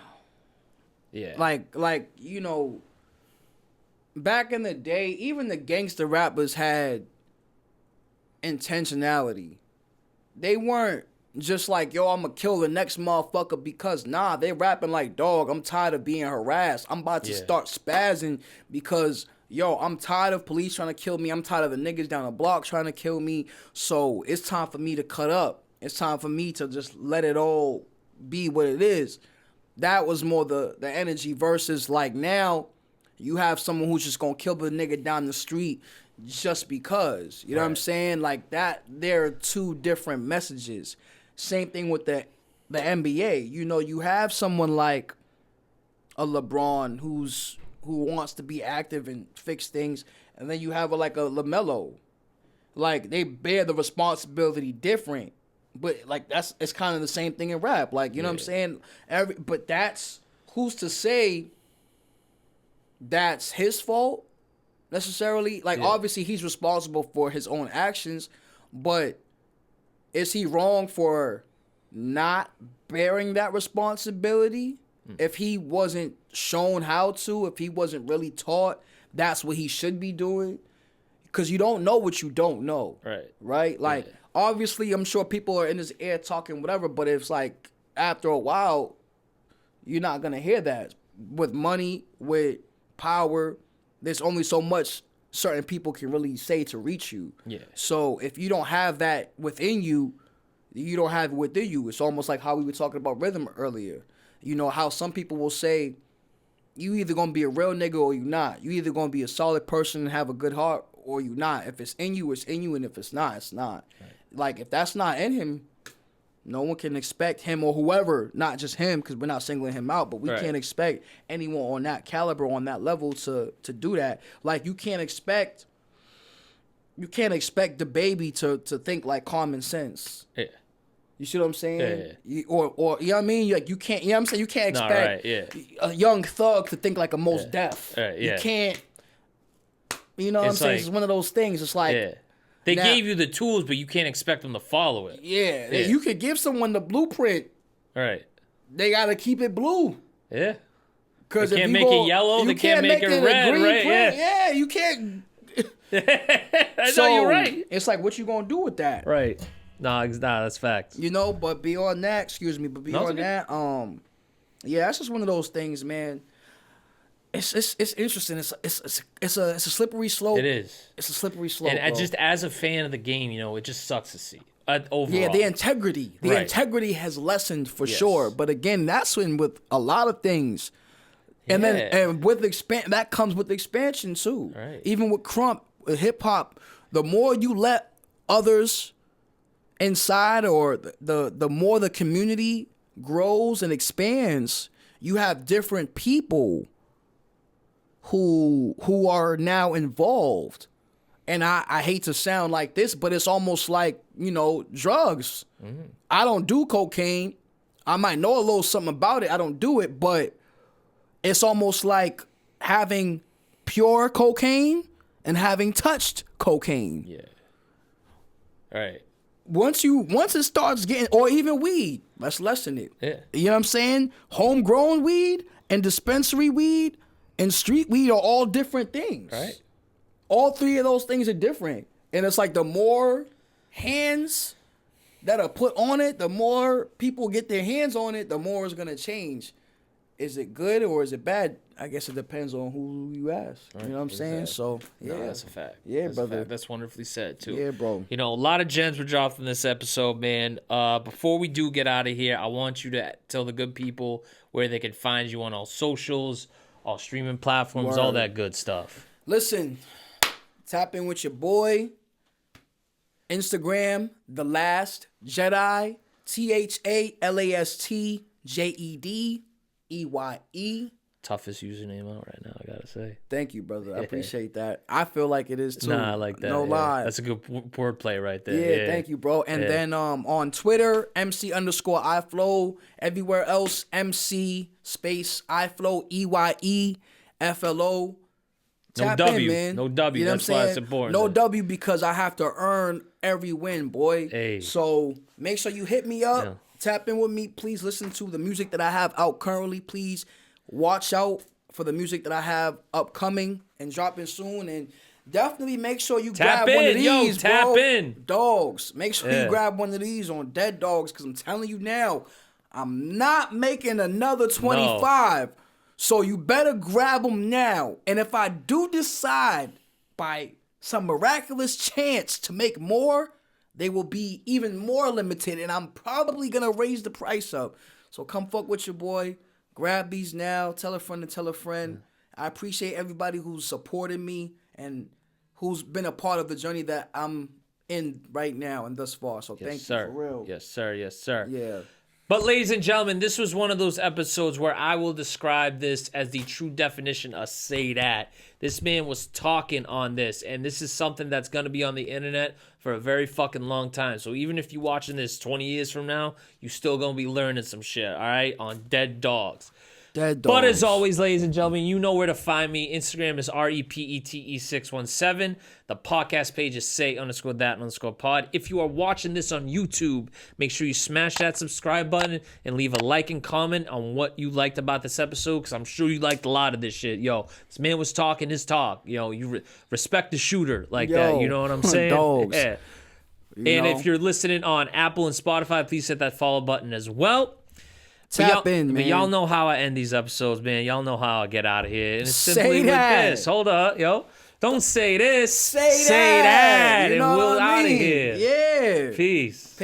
Yeah. Like back in the day, even the gangster rappers had intentionality. They weren't just like, yo, I'm gonna kill the next motherfucker because, they rapping like, dog, I'm tired of being harassed. I'm about to start spazzing because, yo, I'm tired of police trying to kill me. I'm tired of the niggas down the block trying to kill me. So it's time for me to cut up. It's time for me to just let it all be what it is. That was more the energy versus like now, you have someone who's just gonna kill the nigga down the street just because. You know what I'm saying? Like that, there are two different messages. Same thing with the NBA. You have someone like a LeBron who wants to be active and fix things, and then you have like a LaMelo. Like they bear the responsibility different, but like it's kind of the same thing in rap. Like you know what I'm saying? But that's who's to say that's his fault necessarily. Like obviously he's responsible for his own actions, but is he wrong for not bearing that responsibility? If he wasn't shown how to, if he wasn't really taught that's what he should be doing, because you don't know what you don't know, right? Like obviously I'm sure people are in his ear talking whatever, but it's like after a while you're not gonna hear that. With money, with power, there's only so much certain people can really say to reach you. So if you don't have that within you, you don't have it within you. It's almost like how we were talking about rhythm earlier. How some people will say, you either gonna be a real nigga or you not. You either gonna be a solid person and have a good heart, or you not. If it's in you, it's in you, and if it's not, it's not. Right. Like, if that's not in him, no one can expect him or whoever, not just him, because we're not singling him out, but we can't expect anyone on that caliber, on that level to do that. Like, you can't expect the baby to think like common sense. Yeah. You see what I'm saying? Yeah. Or you know what I mean? Like, you can't, you know what I'm saying? You can't expect a young thug to think like a Mos Def. You can't, you know what I'm saying? It's one of those things. It's like, they gave you the tools, but you can't expect them to follow it. Yeah. You could give someone the blueprint. Right. They got to keep it blue. Yeah. Because they can't make it yellow. They can't make it red, right? Print. Yeah, you can't. I know you're right. It's like, what you going to do with that? Right. Nah, that's facts. You know, but beyond that, that's just one of those things, man. It's interesting. It's a slippery slope. It is. It's a slippery slope. And just as a fan of the game, you know, it just sucks to see. Overall. Yeah, the integrity has lessened for sure. But again, that's when with a lot of things, and then with that comes with expansion too. Right. Even with krump, with hip hop, the more you let others inside, or the more the community grows and expands, you have different people who are now involved. And I hate to sound like this, but it's almost like, you know, drugs. Mm-hmm. I don't do cocaine. I might know a little something about it. I don't do it, but it's almost like having pure cocaine and having touched cocaine. Yeah. Right. Once it starts getting, or even weed, let's lessen it. Yeah. You know what I'm saying? Homegrown weed and dispensary weed and street weed are all different things. Right. All three of those things are different. And it's like the more hands that are put on it, the more people get their hands on it, the more it's going to change. Is it good or is it bad? I guess it depends on who you ask. Right. You know what I'm saying? So, yeah. No, that's a fact. Yeah, that's brother. That's wonderfully said, too. Yeah, bro. You know, a lot of gems were dropped in this episode, man. Before we do get out of here, I want you to tell the good people where they can find you on all socials, all streaming platforms, all that good stuff. Listen, tap in with your boy. Instagram, The Last Jedi. THALASTJEDEYE. Toughest username out right now, I gotta say. Thank you, brother. I appreciate that. I feel like it is too. Nah, I like that. No lie. That's a good wordplay right there. Yeah, thank you, bro. And then on Twitter, MC _EyeFlo. Everywhere else, MC EyeFlo, EYEFLO. Tap in, man. No W. You know that's why it's important. No W because I have to earn every win, boy. Hey. So make sure you hit me up. Yeah. Tap in with me. Please listen to the music that I have out currently. Please watch out for the music that I have upcoming and dropping soon. And definitely make sure you grab one of these, bro. Tap in. Dogs. Make sure you grab one of these on Dead Dogs, because I'm telling you now, I'm not making another 25. No. So you better grab them now. And if I do decide by some miraculous chance to make more, they will be even more limited. And I'm probably going to raise the price up. So come fuck with your boy. Grab these now. Tell a friend to tell a friend. I appreciate everybody who's supported me and who's been a part of the journey that I'm in right now and thus far. So thank you for real. Yes, sir. Yes, sir. Yeah. But ladies and gentlemen, this was one of those episodes where I will describe this as the true definition of say that. This man was talking on this, and this is something that's going to be on the internet for a very fucking long time. So even if you're watching this 20 years from now, you still going to be learning some shit, all right, on Dead Dogs. Dead Dogs. But as always, ladies and gentlemen, you know where to find me. Instagram is REPETE617. The podcast page is say_that_pod. If you are watching this on YouTube, make sure you smash that subscribe button and leave a like and comment on what you liked about this episode, because I'm sure you liked a lot of this shit. Yo, this man was talking his talk. You respect the shooter like that. You know what I'm saying? Dogs. Yeah. If you're listening on Apple and Spotify, please hit that follow button as well. Tap in, man. But y'all know how I end these episodes, man. Y'all know how I get out of here. And it's simply with this. Hold up, yo. Don't say this. Say that. You know and we're out of here. Yeah. Peace.